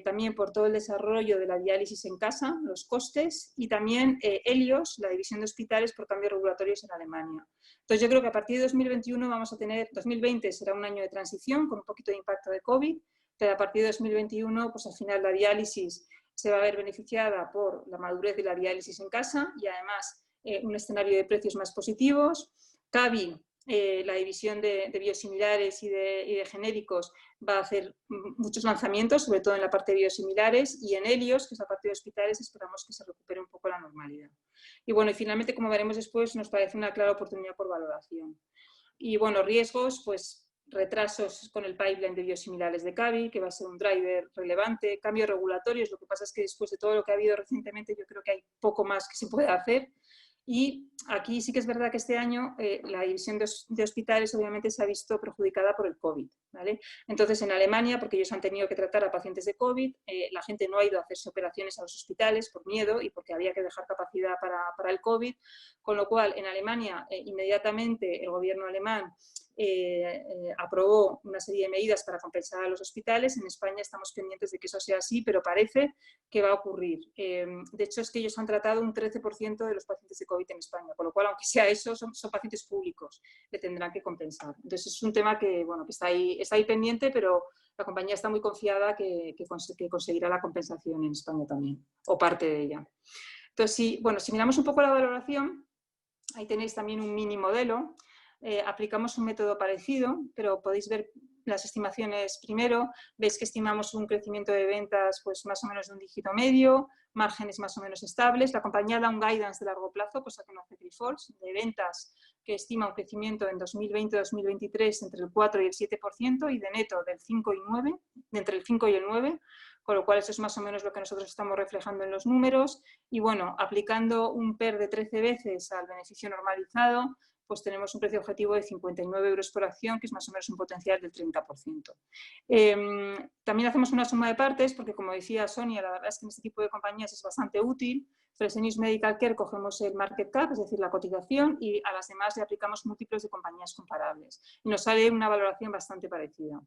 también por todo el desarrollo de la diálisis en casa, los costes, y también Helios, la división de hospitales, por cambios regulatorios en Alemania. Entonces yo creo que a partir de 2021 vamos a tener, 2020 será un año de transición con un poquito de impacto de COVID, pero a partir de 2021, pues al final la diálisis se va a ver beneficiada por la madurez de la diálisis en casa y además un escenario de precios más positivos. Kabi, la división de biosimilares y de genéricos, va a hacer muchos lanzamientos, sobre todo en la parte de biosimilares, y en Helios, que es la parte de hospitales, esperamos que se recupere un poco la normalidad. Y bueno, y finalmente, como veremos después, nos parece una clara oportunidad por valoración. Y bueno, riesgos, pues retrasos con el pipeline de biosimilares de Kabi, que va a ser un driver relevante, cambios regulatorios. Lo que pasa es que después de todo lo que ha habido recientemente, yo creo que hay poco más que se puede hacer. Y aquí sí que es verdad que este año la división de hospitales obviamente se ha visto perjudicada por el COVID, ¿vale? Entonces en Alemania, porque ellos han tenido que tratar a pacientes de COVID, la gente no ha ido a hacerse operaciones a los hospitales por miedo y porque había que dejar capacidad para el COVID, con lo cual en Alemania inmediatamente el gobierno alemán aprobó una serie de medidas para compensar a los hospitales. En España estamos pendientes de que eso sea así, pero parece que va a ocurrir. De hecho, es que ellos han tratado un 13% de los pacientes de COVID en España, con lo cual, aunque sea eso, son pacientes públicos, le tendrán que compensar. Entonces, es un tema que, bueno, que está ahí pendiente, pero la compañía está muy confiada que conseguirá la compensación en España también, o parte de ella. Entonces, si miramos un poco la valoración, ahí tenéis también un mini modelo. Aplicamos un método parecido, pero podéis ver las estimaciones primero. Veis que estimamos un crecimiento de ventas pues más o menos de un dígito medio, márgenes más o menos estables. La compañía da un guidance de largo plazo, cosa que no hace Grifols, de ventas que estima un crecimiento en 2020-2023 entre el 4 y el 7% y de neto del 5 y 9, entre el 5 y el 9, con lo cual eso es más o menos lo que nosotros estamos reflejando en los números. Y bueno, aplicando un PER de 13 veces al beneficio normalizado, pues tenemos un precio objetivo de 59 euros por acción, que es más o menos un potencial del 30%. También hacemos una suma de partes, porque como decía Sonia, la verdad es que en este tipo de compañías es bastante útil. Fresenius Medical Care cogemos el market cap, es decir, la cotización, y a las demás le aplicamos múltiplos de compañías comparables. Y nos sale una valoración bastante parecida.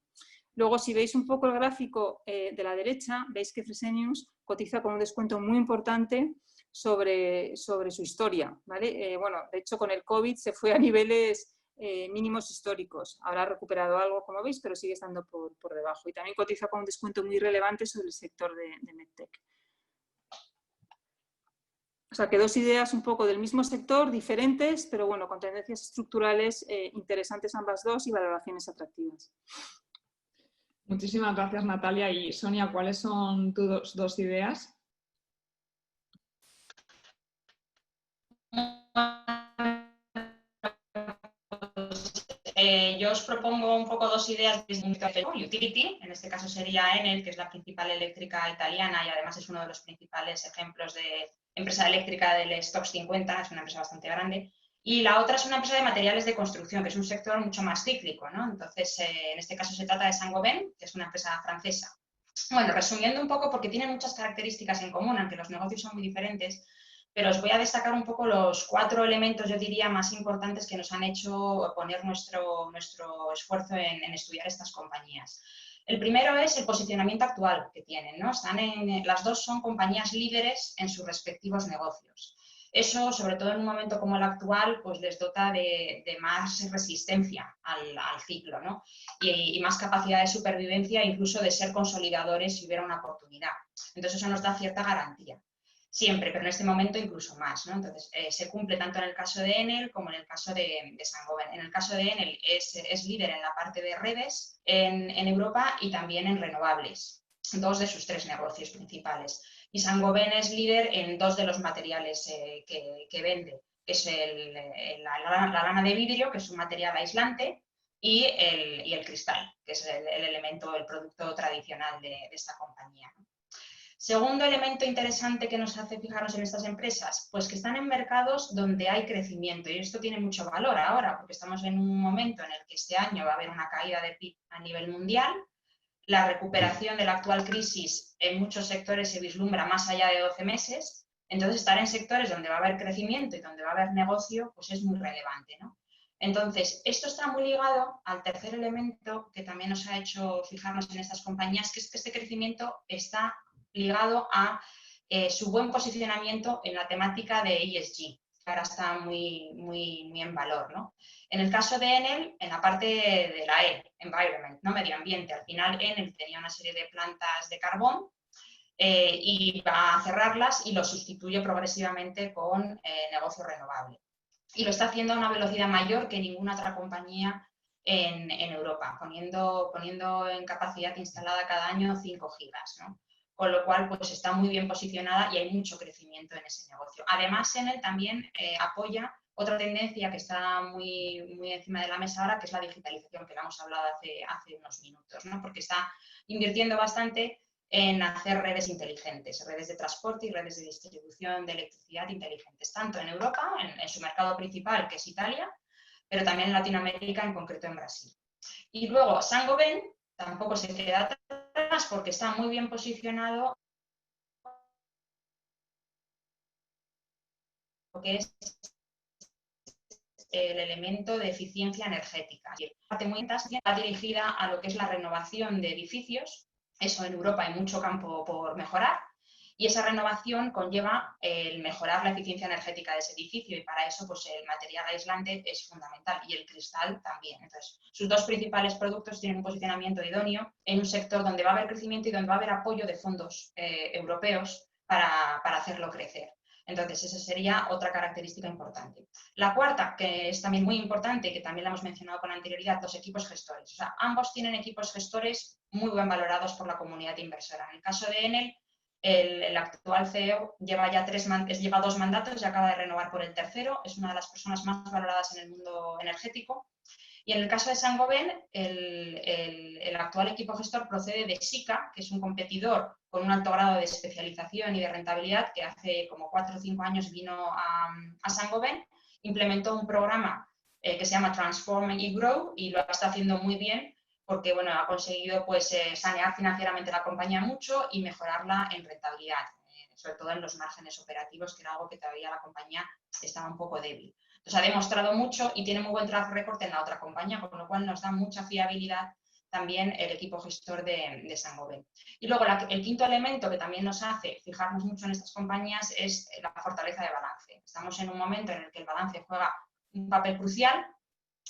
Luego, si veis un poco el gráfico de la derecha, veis que Fresenius cotiza con un descuento muy importante sobre su historia, ¿vale? Bueno, de hecho, con el COVID se fue a niveles mínimos históricos. Ahora ha recuperado algo, como veis, pero sigue estando por debajo. Y también cotiza con un descuento muy relevante sobre el sector de MedTech. O sea, que dos ideas un poco del mismo sector, diferentes, pero bueno, con tendencias estructurales interesantes ambas dos y valoraciones atractivas. Muchísimas gracias, Natalia. Y Sonia, ¿cuáles son tus dos ideas? Yo os propongo un poco dos ideas desde un punto de vista utility, en este caso sería Enel, que es la principal eléctrica italiana y además es uno de los principales ejemplos de empresa eléctrica del Stocks 50, es una empresa bastante grande. Y la otra es una empresa de materiales de construcción, que es un sector mucho más cíclico, ¿no? Entonces, en este caso se trata de Saint-Gobain, que es una empresa francesa. Bueno, resumiendo un poco, porque tienen muchas características en común, aunque los negocios son muy diferentes, pero os voy a destacar un poco los 4 elementos, yo diría, más importantes que nos han hecho poner nuestro esfuerzo en estudiar estas compañías. El primero es el posicionamiento actual que tienen, ¿no? Las dos son compañías líderes en sus respectivos negocios. Eso, sobre todo en un momento como el actual, pues les dota de más resistencia al ciclo, ¿no? Y más capacidad de supervivencia, incluso de ser consolidadores si hubiera una oportunidad. Entonces eso nos da cierta garantía. Siempre, pero en este momento incluso más, ¿no? Entonces, se cumple tanto en el caso de Enel como en el caso de Saint-Gobain. En el caso de Enel es líder en la parte de redes en Europa y también en renovables, 2 de sus 3 negocios principales. Y Saint-Gobain es líder en 2 de los materiales que vende, que es la lana de vidrio, que es un material aislante, y el cristal, que es el elemento, el producto tradicional de esta compañía, ¿no? Segundo elemento interesante que nos hace fijarnos en estas empresas, pues que están en mercados donde hay crecimiento y esto tiene mucho valor ahora porque estamos en un momento en el que este año va a haber una caída de PIB a nivel mundial, la recuperación de la actual crisis en muchos sectores se vislumbra más allá de 12 meses, entonces estar en sectores donde va a haber crecimiento y donde va a haber negocio, pues es muy relevante, ¿no? Entonces, esto está muy ligado al tercer elemento que también nos ha hecho fijarnos en estas compañías, que es que este crecimiento está ligado a su buen posicionamiento en la temática de ESG, que ahora está muy en valor, ¿no? En el caso de Enel, en la parte de la E, Environment, ¿no? Medio ambiente, al final Enel tenía una serie de plantas de carbón y va a cerrarlas y lo sustituye progresivamente con negocio renovable. Y lo está haciendo a una velocidad mayor que ninguna otra compañía en Europa, poniendo en capacidad instalada cada año 5 gigas, ¿no? Con lo cual pues está muy bien posicionada y hay mucho crecimiento en ese negocio. Además, Enel también apoya otra tendencia que está muy encima de la mesa ahora, que es la digitalización, que la hemos hablado hace unos minutos, ¿no? Porque está invirtiendo bastante en hacer redes inteligentes, redes de transporte y redes de distribución de electricidad inteligentes, tanto en Europa, en su mercado principal, que es Italia, pero también en Latinoamérica, en concreto en Brasil. Y luego, Saint-Gobain tampoco se queda atrás porque está muy bien posicionado lo que es el elemento de eficiencia energética. La parte muy está dirigida a lo que es la renovación de edificios. Eso en Europa hay mucho campo por mejorar y esa renovación conlleva el mejorar la eficiencia energética de ese edificio y para eso pues el material aislante es fundamental y el cristal también. Entonces, sus 2 principales productos tienen un posicionamiento idóneo en un sector donde va a haber crecimiento y donde va a haber apoyo de fondos europeos para hacerlo crecer. Entonces, esa sería otra característica importante. La cuarta, que es también muy importante y que también la hemos mencionado con anterioridad, los equipos gestores. O sea, ambos tienen equipos gestores muy bien valorados por la comunidad inversora. En el caso de Enel, El actual CEO lleva ya 2 mandatos y acaba de renovar por el tercero. Es una de las personas más valoradas en el mundo energético. Y en el caso de Saint-Gobain, el actual equipo gestor procede de Sika, que es un competidor con un alto grado de especialización y de rentabilidad, que hace como 4 o 5 años vino a Saint-Gobain, implementó un programa que se llama Transform y Grow y lo está haciendo muy bien porque bueno, ha conseguido pues, sanear financieramente la compañía mucho y mejorarla en rentabilidad, sobre todo en los márgenes operativos, que era algo que todavía la compañía estaba un poco débil. Entonces ha demostrado mucho y tiene muy buen track record en la otra compañía, con lo cual nos da mucha fiabilidad también el equipo gestor de Saint-Gobain. Y luego el quinto elemento que también nos hace fijarnos mucho en estas compañías es la fortaleza de balance. Estamos en un momento en el que el balance juega un papel crucial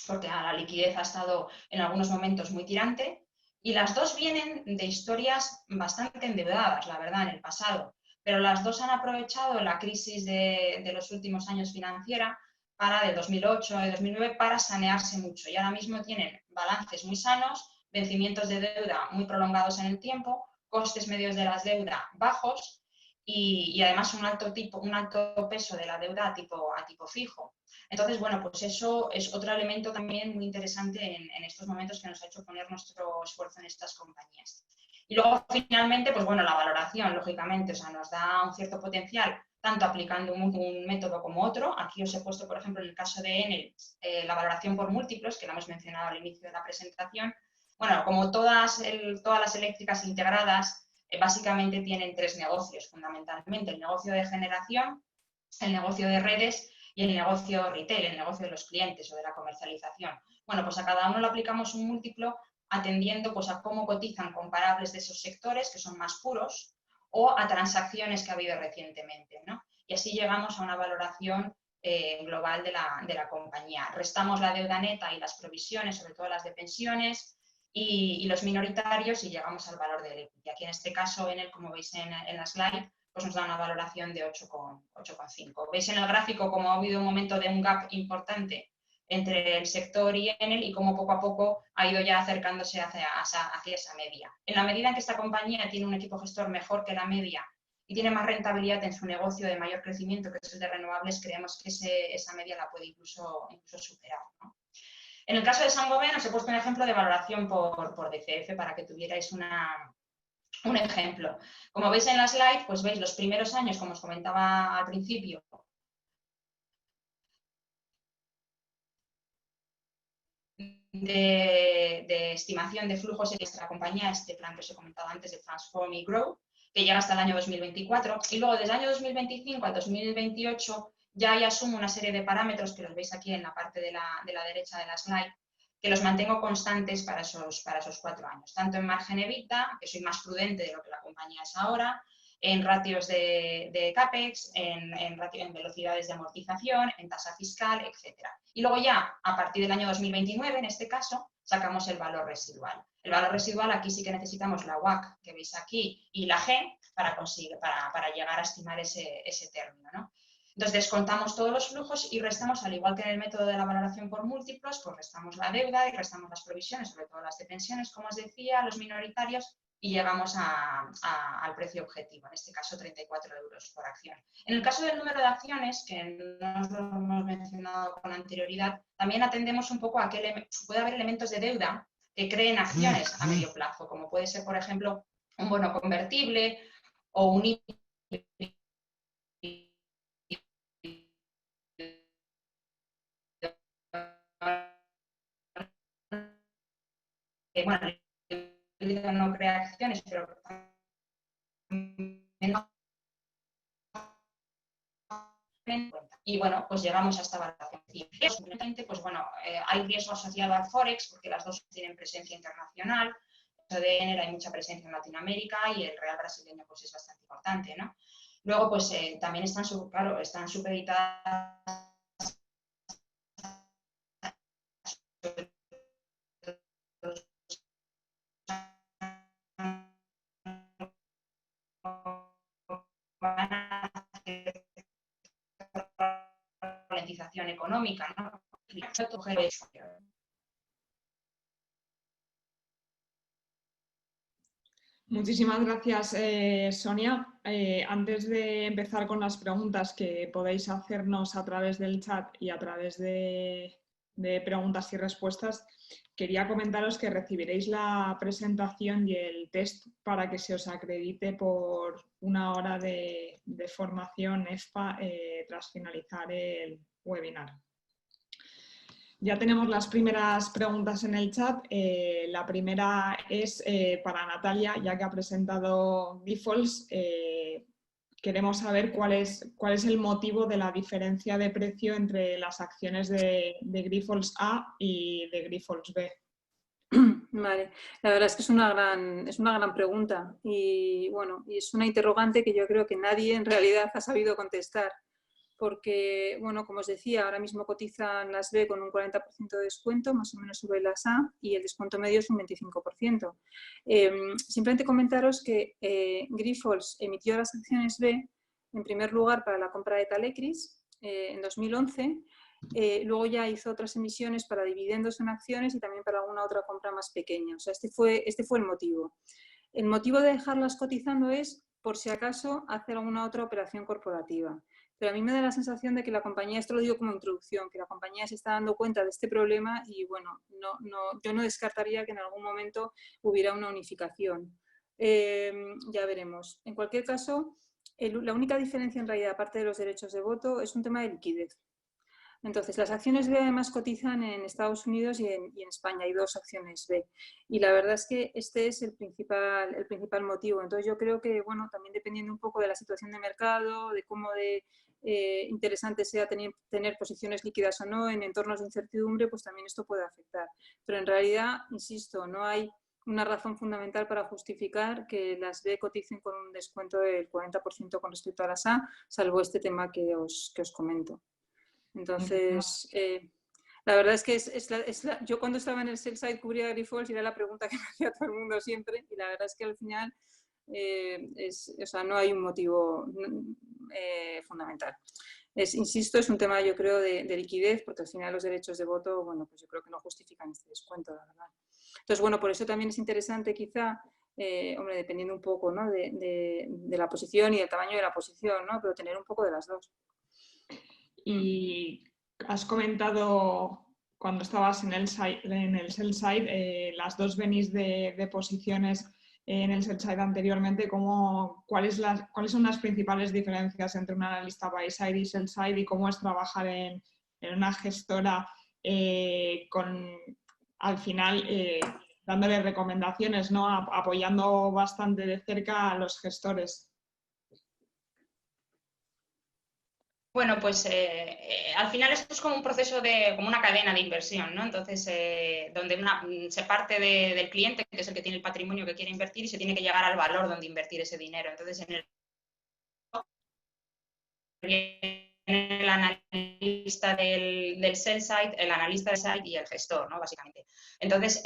porque la liquidez ha estado en algunos momentos muy tirante y las dos vienen de historias bastante endeudadas, la verdad, en el pasado, pero las dos han aprovechado la crisis de los últimos años financiera de 2008 y 2009 para sanearse mucho y ahora mismo tienen balances muy sanos, vencimientos de deuda muy prolongados en el tiempo, costes medios de la deuda bajos y además un alto peso de la deuda a tipo fijo. Entonces, bueno, pues eso es otro elemento también muy interesante en estos momentos que nos ha hecho poner nuestro esfuerzo en estas compañías. Y luego, finalmente, pues bueno, la valoración, lógicamente, o sea, nos da un cierto potencial, tanto aplicando un método como otro. Aquí os he puesto, por ejemplo, en el caso de Enel, la valoración por múltiplos, que la hemos mencionado al inicio de la presentación. Bueno, como todas las eléctricas integradas, básicamente tienen 3 negocios, fundamentalmente. El negocio de generación, el negocio de redes y el negocio retail, el negocio de los clientes o de la comercialización. Bueno, pues a cada uno le aplicamos un múltiplo atendiendo pues, a cómo cotizan comparables de esos sectores, que son más puros, o a transacciones que ha habido recientemente, ¿no? Y así llegamos a una valoración global de la compañía. Restamos la deuda neta y las provisiones, sobre todo las de pensiones, y los minoritarios y llegamos al valor del equity. Aquí en este caso, como veis en la slide, pues nos da una valoración de 8,5. Veis en el gráfico cómo ha habido un momento de un gap importante entre el sector y Enel y cómo poco a poco ha ido ya acercándose hacia esa media. En la medida en que esta compañía tiene un equipo gestor mejor que la media y tiene más rentabilidad en su negocio de mayor crecimiento, que es el de renovables, creemos que esa media la puede incluso superar, ¿no? En el caso de Saint-Gobain os he puesto un ejemplo de valoración por DCF para que tuvierais un ejemplo. Como veis en la slide, pues veis los primeros años, como os comentaba al principio, de estimación de flujos en nuestra compañía, este plan que os he comentado antes de Transform y Grow, que llega hasta el año 2024, y luego desde el año 2025 al 2028 ya hay asumo una serie de parámetros que los veis aquí en la parte de la derecha de la slide, que los mantengo constantes para esos 4 años, tanto en margen EBITDA, que soy más prudente de lo que la compañía es ahora, en ratios de CAPEX, en velocidades de amortización, en tasa fiscal, etc. Y luego ya, a partir del año 2029, en este caso, sacamos el valor residual. El valor residual, aquí sí que necesitamos la WACC que veis aquí y la G para llegar a estimar ese término, ¿no? Entonces, descontamos todos los flujos y restamos, al igual que en el método de la valoración por múltiplos, pues restamos la deuda y restamos las provisiones, sobre todo las de pensiones, como os decía, los minoritarios, y llegamos al precio objetivo, en este caso 34 euros por acción. En el caso del número de acciones, que no os lo hemos mencionado con anterioridad, también atendemos un poco a que puede haber elementos de deuda que creen acciones a medio plazo, como puede ser, por ejemplo, un bono convertible o un bueno, no crea acciones, pero y bueno, pues llegamos a esta valoración. Pues bueno, hay riesgo asociado al Forex porque las dos tienen presencia internacional. De Enel hay mucha presencia en Latinoamérica y el real brasileño pues es bastante importante, ¿no? Luego pues también están supeditadas ralentización económica, ¿no? Muchísimas gracias, Sonia. antes de empezar con las preguntas que podéis hacernos a través del chat y a través de preguntas y respuestas, quería comentaros que recibiréis la presentación y el test para que se os acredite por 1 hora de formación EFPA tras finalizar el webinar. Ya tenemos las primeras preguntas en el chat. La primera es para Natalia, ya que ha presentado Grifols. Queremos saber cuál es el motivo de la diferencia de precio entre las acciones de Grifols A y de Grifols B. Vale, la verdad es que es una gran pregunta y bueno, y es una interrogante que yo creo que nadie en realidad ha sabido contestar. Porque, bueno, como os decía, ahora mismo cotizan las B con un 40% de descuento, más o menos sobre las A, y el descuento medio es un 25%. Simplemente comentaros que Grifols emitió las acciones B, en primer lugar, para la compra de Talecris en 2011, luego ya hizo otras emisiones para dividendos en acciones y también para alguna otra compra más pequeña. O sea, este fue el motivo. El motivo de dejarlas cotizando es, por si acaso, hacer alguna otra operación corporativa. Pero a mí me da la sensación de que la compañía, esto lo digo como introducción, que la compañía se está dando cuenta de este problema y bueno, yo no descartaría que en algún momento hubiera una unificación. Ya veremos. En cualquier caso, la única diferencia en realidad, aparte de los derechos de voto, es un tema de liquidez. Entonces, las acciones B además cotizan en Estados Unidos y en España. Hay 2 acciones B. Y la verdad es que este es el principal motivo. Entonces, yo creo que, bueno, también dependiendo un poco de la situación de mercado, de cómo interesante sea tener posiciones líquidas o no en entornos de incertidumbre, pues también esto puede afectar. Pero en realidad, insisto, no hay una razón fundamental para justificar que las B coticen con un descuento del 40% con respecto a las A, salvo este tema que os comento. Entonces, la verdad es que yo cuando estaba en el sell side cubría Grifols y era la pregunta que me hacía todo el mundo siempre, y la verdad es que al final o sea, no hay un motivo fundamental. Insisto, es un tema, yo creo, de liquidez, porque al final los derechos de voto, bueno, pues yo creo que no justifican este descuento, la verdad. Entonces, bueno, por eso también es interesante quizá, hombre, dependiendo un poco, ¿no?, de la posición y del tamaño de la posición, ¿no?, pero tener un poco de las dos. Y has comentado cuando estabas en el sell side, las 2 venís de posiciones en el sell side anteriormente. ¿Cuáles son las principales diferencias entre un analista buy side y sell side y cómo es trabajar en una gestora al final dándole recomendaciones, ¿no?, apoyando bastante de cerca a los gestores? Bueno, pues al final esto es como un proceso como una cadena de inversión, ¿no? Entonces, donde se parte del cliente, que es el que tiene el patrimonio que quiere invertir, y se tiene que llegar al valor donde invertir ese dinero. Entonces, el analista del sell side, el analista del side y el gestor, ¿no?, básicamente. Entonces,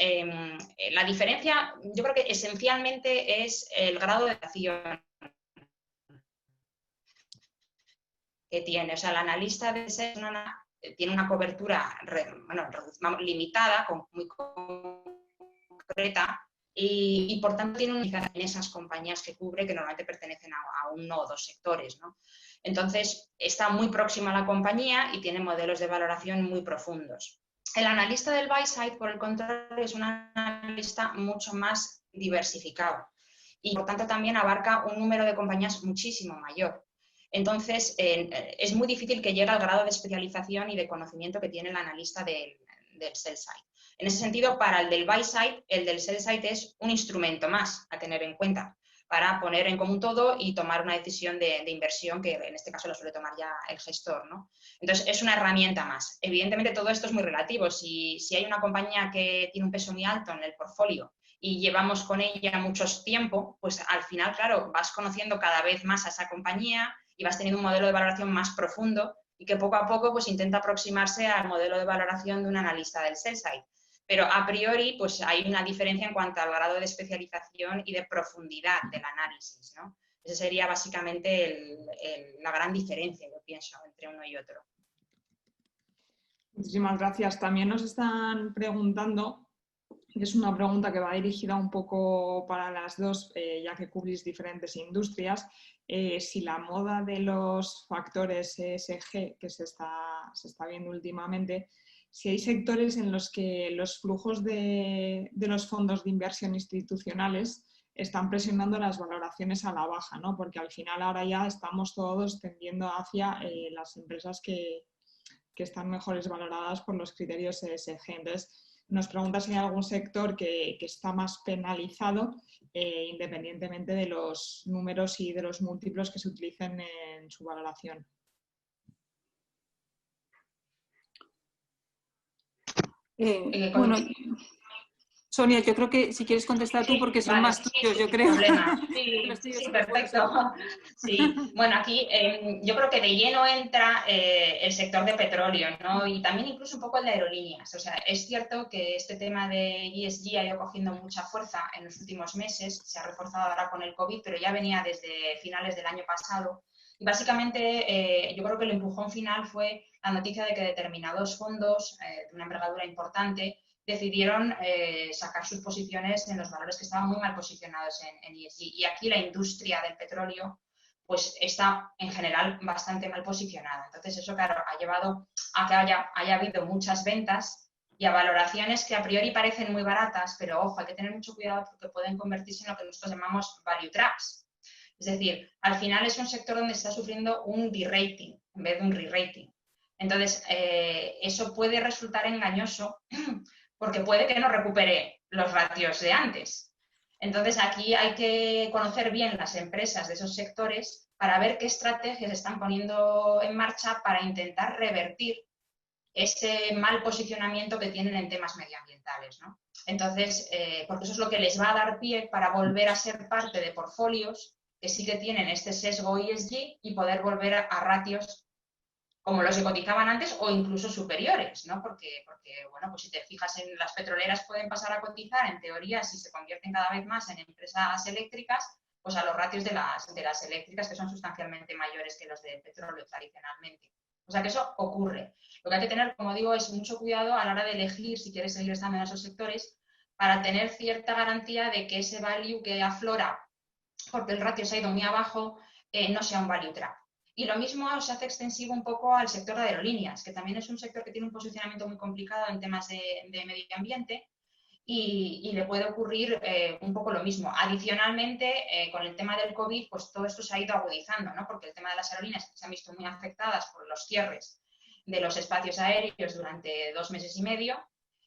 la diferencia, yo creo que esencialmente es el grado de acción que tiene. O sea, el analista de tiene una cobertura limitada, muy concreta, y por tanto tiene una en esas compañías que cubre, que normalmente pertenecen a 1 o 2 sectores, ¿no? Entonces, está muy próxima a la compañía y tiene modelos de valoración muy profundos. El analista del buy side, por el contrario, es un analista mucho más diversificado y por tanto también abarca un número de compañías muchísimo mayor. Entonces, es muy difícil que llegue al grado de especialización y de conocimiento que tiene el analista del sell side. En ese sentido, para el del buy side, el del sell side es un instrumento más a tener en cuenta para poner en común todo y tomar una decisión de inversión que en este caso lo suele tomar ya el gestor, ¿no? Entonces, es una herramienta más. Evidentemente, todo esto es muy relativo. Si hay una compañía que tiene un peso muy alto en el portfolio y llevamos con ella mucho tiempo, pues al final, claro, vas conociendo cada vez más a esa compañía y vas teniendo un modelo de valoración más profundo y que poco a poco pues intenta aproximarse al modelo de valoración de un analista del sell side. Pero a priori pues hay una diferencia en cuanto al grado de especialización y de profundidad del análisis, ¿no? Esa sería básicamente la gran diferencia, yo pienso, entre uno y otro. Muchísimas gracias. También nos están preguntando Es una pregunta que va dirigida un poco para las dos, ya que cubrís diferentes industrias. Si la moda de los factores ESG que se está viendo últimamente, si hay sectores en los que los flujos de los fondos de inversión institucionales están presionando las valoraciones a la baja, ¿no? Porque al final ahora ya estamos todos tendiendo hacia las empresas que están mejores valoradas por los criterios ESG. Entonces, nos pregunta si hay algún sector que está más penalizado, independientemente de los números y de los múltiplos que se utilicen en su valoración. Bueno, Sonia, yo creo que si quieres contestar tú, porque son más tuyos, yo creo. Problema. Sí, perfecto. Sí, bueno, aquí yo creo que de lleno entra el sector de petróleo, ¿no? Y también incluso un poco el de aerolíneas. O sea, es cierto que este tema de ESG ha ido cogiendo mucha fuerza en los últimos meses, se ha reforzado ahora con el COVID, pero ya venía desde finales del año pasado. Y básicamente yo creo que el empujón final fue la noticia de que determinados fondos de una envergadura importante decidieron sacar sus posiciones en los valores que estaban muy mal posicionados en ESG. Y aquí la industria del petróleo pues está en general bastante mal posicionada. Entonces eso, claro, ha llevado a que haya habido muchas ventas y a valoraciones que a priori parecen muy baratas, pero ojo, hay que tener mucho cuidado porque pueden convertirse en lo que nosotros llamamos value traps. Es decir, al final es un sector donde está sufriendo un de-rating en vez de un re-rating. Entonces, eso puede resultar engañoso porque puede que no recupere los ratios de antes. Entonces, aquí hay que conocer bien las empresas de esos sectores para ver qué estrategias están poniendo en marcha para intentar revertir ese mal posicionamiento que tienen en temas medioambientales, ¿no? Entonces, porque eso es lo que les va a dar pie para volver a ser parte de portfolios que sí que tienen este sesgo ESG y poder volver a ratios como los que cotizaban antes o incluso superiores, ¿no? Porque, bueno, pues si te fijas en las petroleras pueden pasar a cotizar, en teoría, si se convierten cada vez más en empresas eléctricas, pues a los ratios de las eléctricas que son sustancialmente mayores que los de petróleo tradicionalmente. O sea que eso ocurre. Lo que hay que tener, como digo, es mucho cuidado a la hora de elegir si quieres seguir estando en esos sectores para tener cierta garantía de que ese value que aflora porque el ratio se ha ido muy abajo, no sea un value trap. Y lo mismo se hace extensivo un poco al sector de aerolíneas, que también es un sector que tiene un posicionamiento muy complicado en temas de medio ambiente y le puede ocurrir un poco lo mismo. Adicionalmente, con el tema del COVID, pues todo esto se ha ido agudizando, ¿no? Porque el tema de las aerolíneas se han visto muy afectadas por los cierres de los espacios aéreos durante 2 meses y medio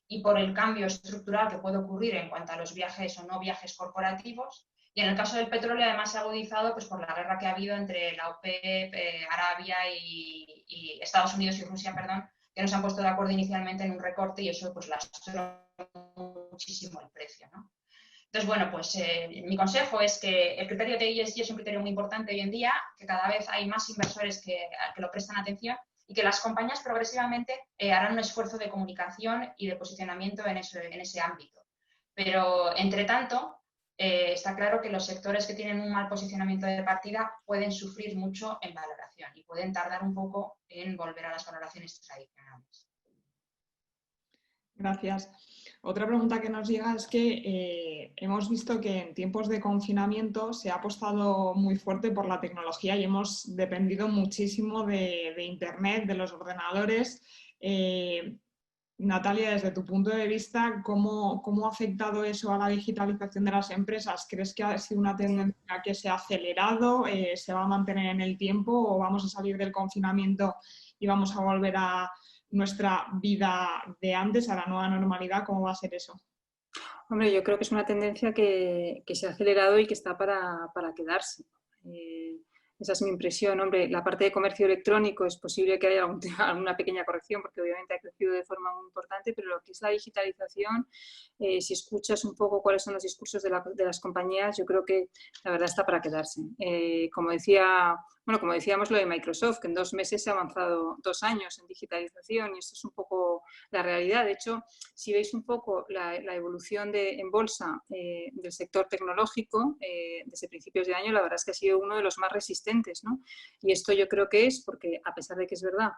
y por el cambio estructural que puede ocurrir en cuanto a los viajes o no viajes corporativos. Y en el caso del petróleo, además, se ha agudizado pues, por la guerra que ha habido entre la OPEP, Arabia y Estados Unidos y Rusia, perdón, que no se han puesto de acuerdo inicialmente en un recorte y eso pues lastró muchísimo el precio, ¿no? Entonces, bueno, pues mi consejo es que el criterio de ESG es un criterio muy importante hoy en día, que cada vez hay más inversores que lo prestan atención y que las compañías progresivamente harán un esfuerzo de comunicación y de posicionamiento en ese ámbito. Pero, entre tanto, está claro que los sectores que tienen un mal posicionamiento de partida pueden sufrir mucho en valoración y pueden tardar un poco en volver a las valoraciones tradicionales. Gracias. Otra pregunta que nos llega es que hemos visto que en tiempos de confinamiento se ha apostado muy fuerte por la tecnología y hemos dependido muchísimo de Internet, de los ordenadores. Natalia, desde tu punto de vista, ¿cómo ha afectado eso a la digitalización de las empresas? ¿Crees que ha sido una tendencia que se ha acelerado, se va a mantener en el tiempo o vamos a salir del confinamiento y vamos a volver a nuestra vida de antes, a la nueva normalidad? ¿Cómo va a ser eso? Hombre, yo creo que es una tendencia que se ha acelerado y que está para quedarse. Esa es mi impresión. Hombre, la parte de comercio electrónico es posible que haya alguna pequeña corrección porque obviamente ha crecido de forma muy importante, pero lo que es la digitalización, si escuchas un poco cuáles son los discursos de las compañías, yo creo que la verdad está para quedarse. Como decíamos lo de Microsoft, que en 2 meses se ha avanzado 2 años en digitalización y esto es un poco la realidad. De hecho, si veis un poco la evolución en bolsa del sector tecnológico desde principios de año, la verdad es que ha sido uno de los más resistentes, ¿no? Y esto yo creo que es porque, a pesar de que es verdad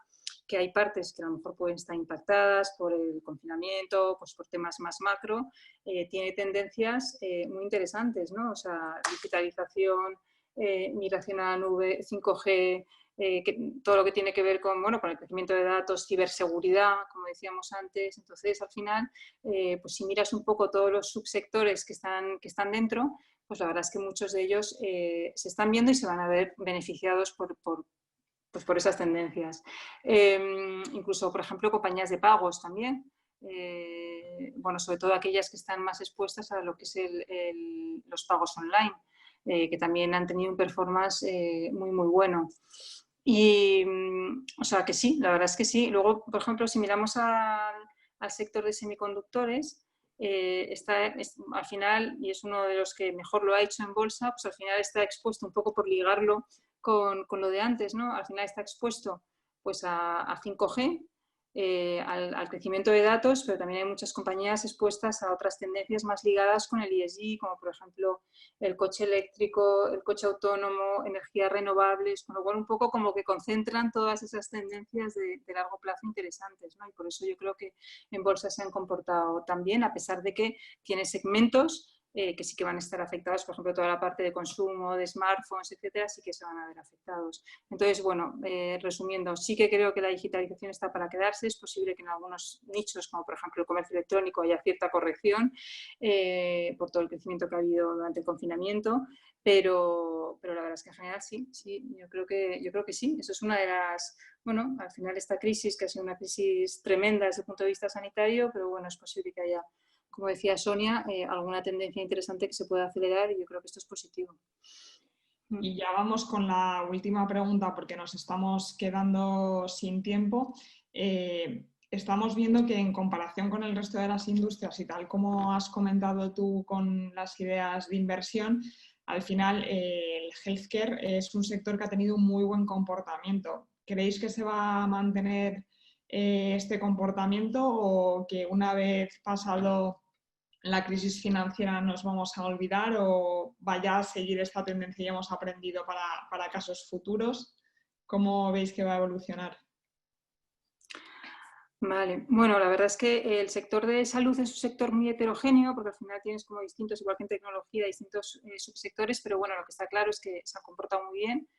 que hay partes que a lo mejor pueden estar impactadas por el confinamiento, pues por temas más macro, tiene tendencias muy interesantes, ¿no? O sea, digitalización, migración a la nube, 5G, todo lo que tiene que ver con, bueno, con el crecimiento de datos, ciberseguridad, como decíamos antes. Entonces, al final, pues si miras un poco todos los subsectores que están dentro, pues la verdad es que muchos de ellos se están viendo y se van a ver beneficiados pues por esas tendencias. Incluso, por ejemplo, compañías de pagos también. Bueno, sobre todo aquellas que están más expuestas a lo que es los pagos online, que también han tenido un performance muy, muy bueno. Y, o sea, que sí, la verdad es que sí. Luego, por ejemplo, si miramos al sector de semiconductores, al final, y es uno de los que mejor lo ha hecho en bolsa, pues al final está expuesto un poco por ligarlo con lo de antes, ¿no? Al final está expuesto pues a 5G, al crecimiento de datos, pero también hay muchas compañías expuestas a otras tendencias más ligadas con el ESG, como por ejemplo el coche eléctrico, el coche autónomo, energías renovables, con lo cual un poco como que concentran todas esas tendencias de largo plazo interesantes, ¿no? Y por eso yo creo que en bolsa se han comportado tan bien, a pesar de que tiene segmentos que sí que van a estar afectados, por ejemplo, toda la parte de consumo, de smartphones, etcétera, sí que se van a ver afectados. Entonces, bueno, resumiendo, sí que creo que la digitalización está para quedarse. Es posible que en algunos nichos, como por ejemplo el comercio electrónico, haya cierta corrección por todo el crecimiento que ha habido durante el confinamiento, pero la verdad es que en general sí, yo creo que sí. Eso es una de las, bueno, al final esta crisis, que ha sido una crisis tremenda desde el punto de vista sanitario, pero bueno, es posible que haya, como decía Sonia, alguna tendencia interesante que se pueda acelerar y yo creo que esto es positivo. Y ya vamos con la última pregunta porque nos estamos quedando sin tiempo. Estamos viendo que en comparación con el resto de las industrias y tal como has comentado tú con las ideas de inversión, al final el healthcare es un sector que ha tenido un muy buen comportamiento. ¿Creéis que se va a mantener este comportamiento o que una vez pasado la crisis financiera nos vamos a olvidar o vaya a seguir esta tendencia y hemos aprendido para casos futuros? ¿Cómo veis que va a evolucionar? Vale, bueno, la verdad es que el sector de salud es un sector muy heterogéneo porque al final tienes como distintos, igual que en tecnología, distintos subsectores, pero bueno, lo que está claro es que se han comportado muy bien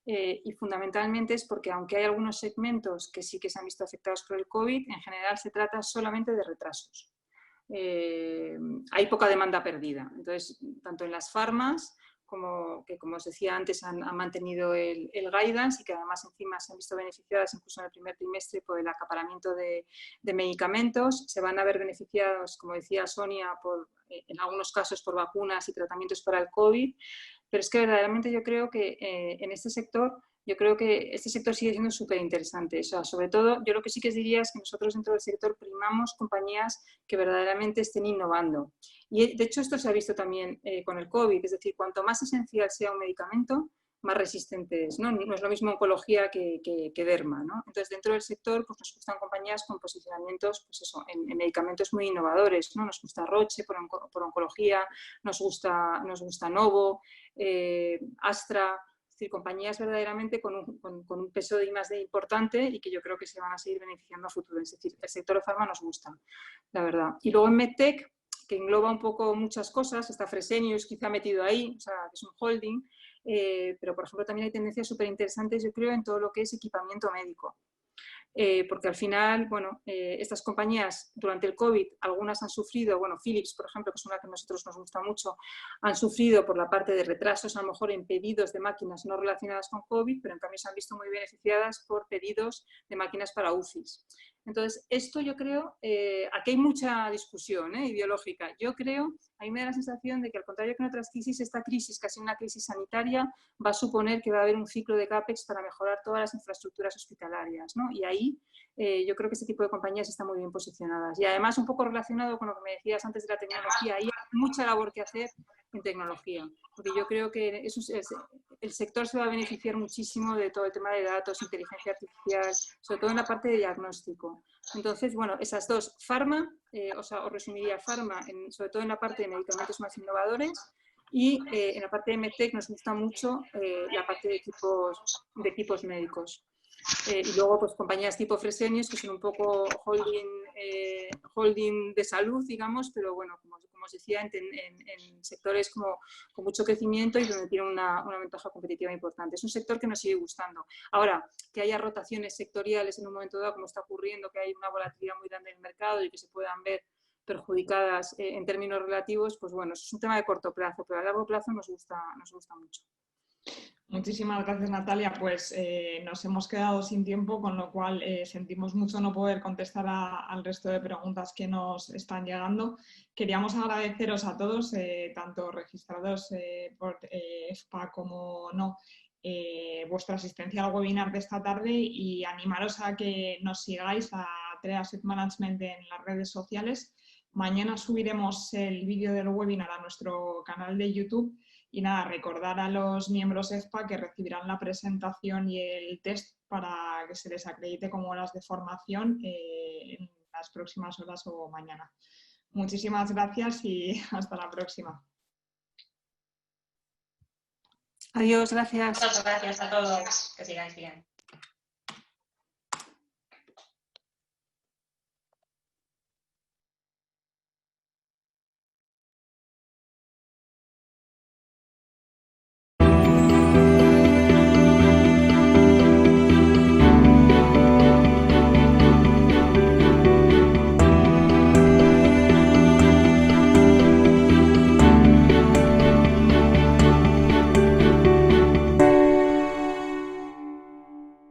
y fundamentalmente es porque aunque hay algunos segmentos que sí que se han visto afectados por el COVID, en general se trata solamente de retrasos. Hay poca demanda perdida. Entonces, tanto en las farmas como os decía antes, han mantenido el guidance y que además encima se han visto beneficiadas incluso en el primer trimestre por el acaparamiento de medicamentos. Se van a ver beneficiados, como decía Sonia, en algunos casos por vacunas y tratamientos para el COVID. Pero es que verdaderamente yo creo que en este sector, yo creo que este sector sigue siendo súper interesante. O sea, sobre todo, yo lo que sí que os diría es que nosotros dentro del sector primamos compañías que verdaderamente estén innovando. Y de hecho esto se ha visto también con el COVID, es decir, cuanto más esencial sea un medicamento, más resistente es, ¿no? No es lo mismo oncología que derma, ¿no? Entonces, dentro del sector, pues nos gustan compañías con posicionamientos, pues eso, en medicamentos muy innovadores, ¿no? Nos gusta Roche por oncología, nos gusta Novo, Astra, es decir, compañías verdaderamente con un peso de I+D importante y que yo creo que se van a seguir beneficiando a futuro. Es decir, el sector de farma nos gusta, la verdad. Y luego en MedTech, que engloba un poco muchas cosas, está Fresenius quizá metido ahí, o sea, que es un holding, pero por ejemplo también hay tendencias súper interesantes, yo creo, en todo lo que es equipamiento médico. Porque al final, bueno, estas compañías durante el COVID, algunas han sufrido, bueno, Philips, por ejemplo, que es una que a nosotros nos gusta mucho, han sufrido por la parte de retrasos, a lo mejor en pedidos de máquinas no relacionadas con COVID, pero en cambio se han visto muy beneficiadas por pedidos de máquinas para UCIs. Entonces, esto yo creo, aquí hay mucha discusión ideológica. Yo creo, a mí me da la sensación de que al contrario que en otras crisis, esta crisis, casi una crisis sanitaria, va a suponer que va a haber un ciclo de CAPEX para mejorar todas las infraestructuras hospitalarias, ¿no? Y ahí yo creo que este tipo de compañías están muy bien posicionadas. Y además, un poco relacionado con lo que me decías antes de la tecnología, ahí hay mucha labor que hacer en tecnología, porque yo creo que el sector se va a beneficiar muchísimo de todo el tema de datos, inteligencia artificial, sobre todo en la parte de diagnóstico. Entonces, bueno, esas dos, farma, os resumiría farma, sobre todo en la parte de medicamentos más innovadores, y en la parte de MedTech nos gusta mucho la parte de equipos médicos. Y luego pues compañías tipo Fresenius, que son un poco holding de salud, digamos, pero bueno, como os decía, en sectores con mucho crecimiento y donde tiene una ventaja competitiva importante. Es un sector que nos sigue gustando. Ahora, que haya rotaciones sectoriales en un momento dado, como está ocurriendo, que hay una volatilidad muy grande en el mercado y que se puedan ver perjudicadas en términos relativos, pues bueno, es un tema de corto plazo, pero a largo plazo nos gusta mucho. Muchísimas gracias, Natalia. Pues nos hemos quedado sin tiempo, con lo cual sentimos mucho no poder contestar al resto de preguntas que nos están llegando. Queríamos agradeceros a todos, tanto registrados por EFPA como no, vuestra asistencia al webinar de esta tarde y animaros a que nos sigáis a TREA Asset Management en las redes sociales. Mañana subiremos el vídeo del webinar a nuestro canal de YouTube. Y nada, recordar a los miembros EFPA que recibirán la presentación y el test para que se les acredite como horas de formación en las próximas horas o mañana. Muchísimas gracias y hasta la próxima. Adiós, gracias. Muchas gracias a todos. Que sigáis bien.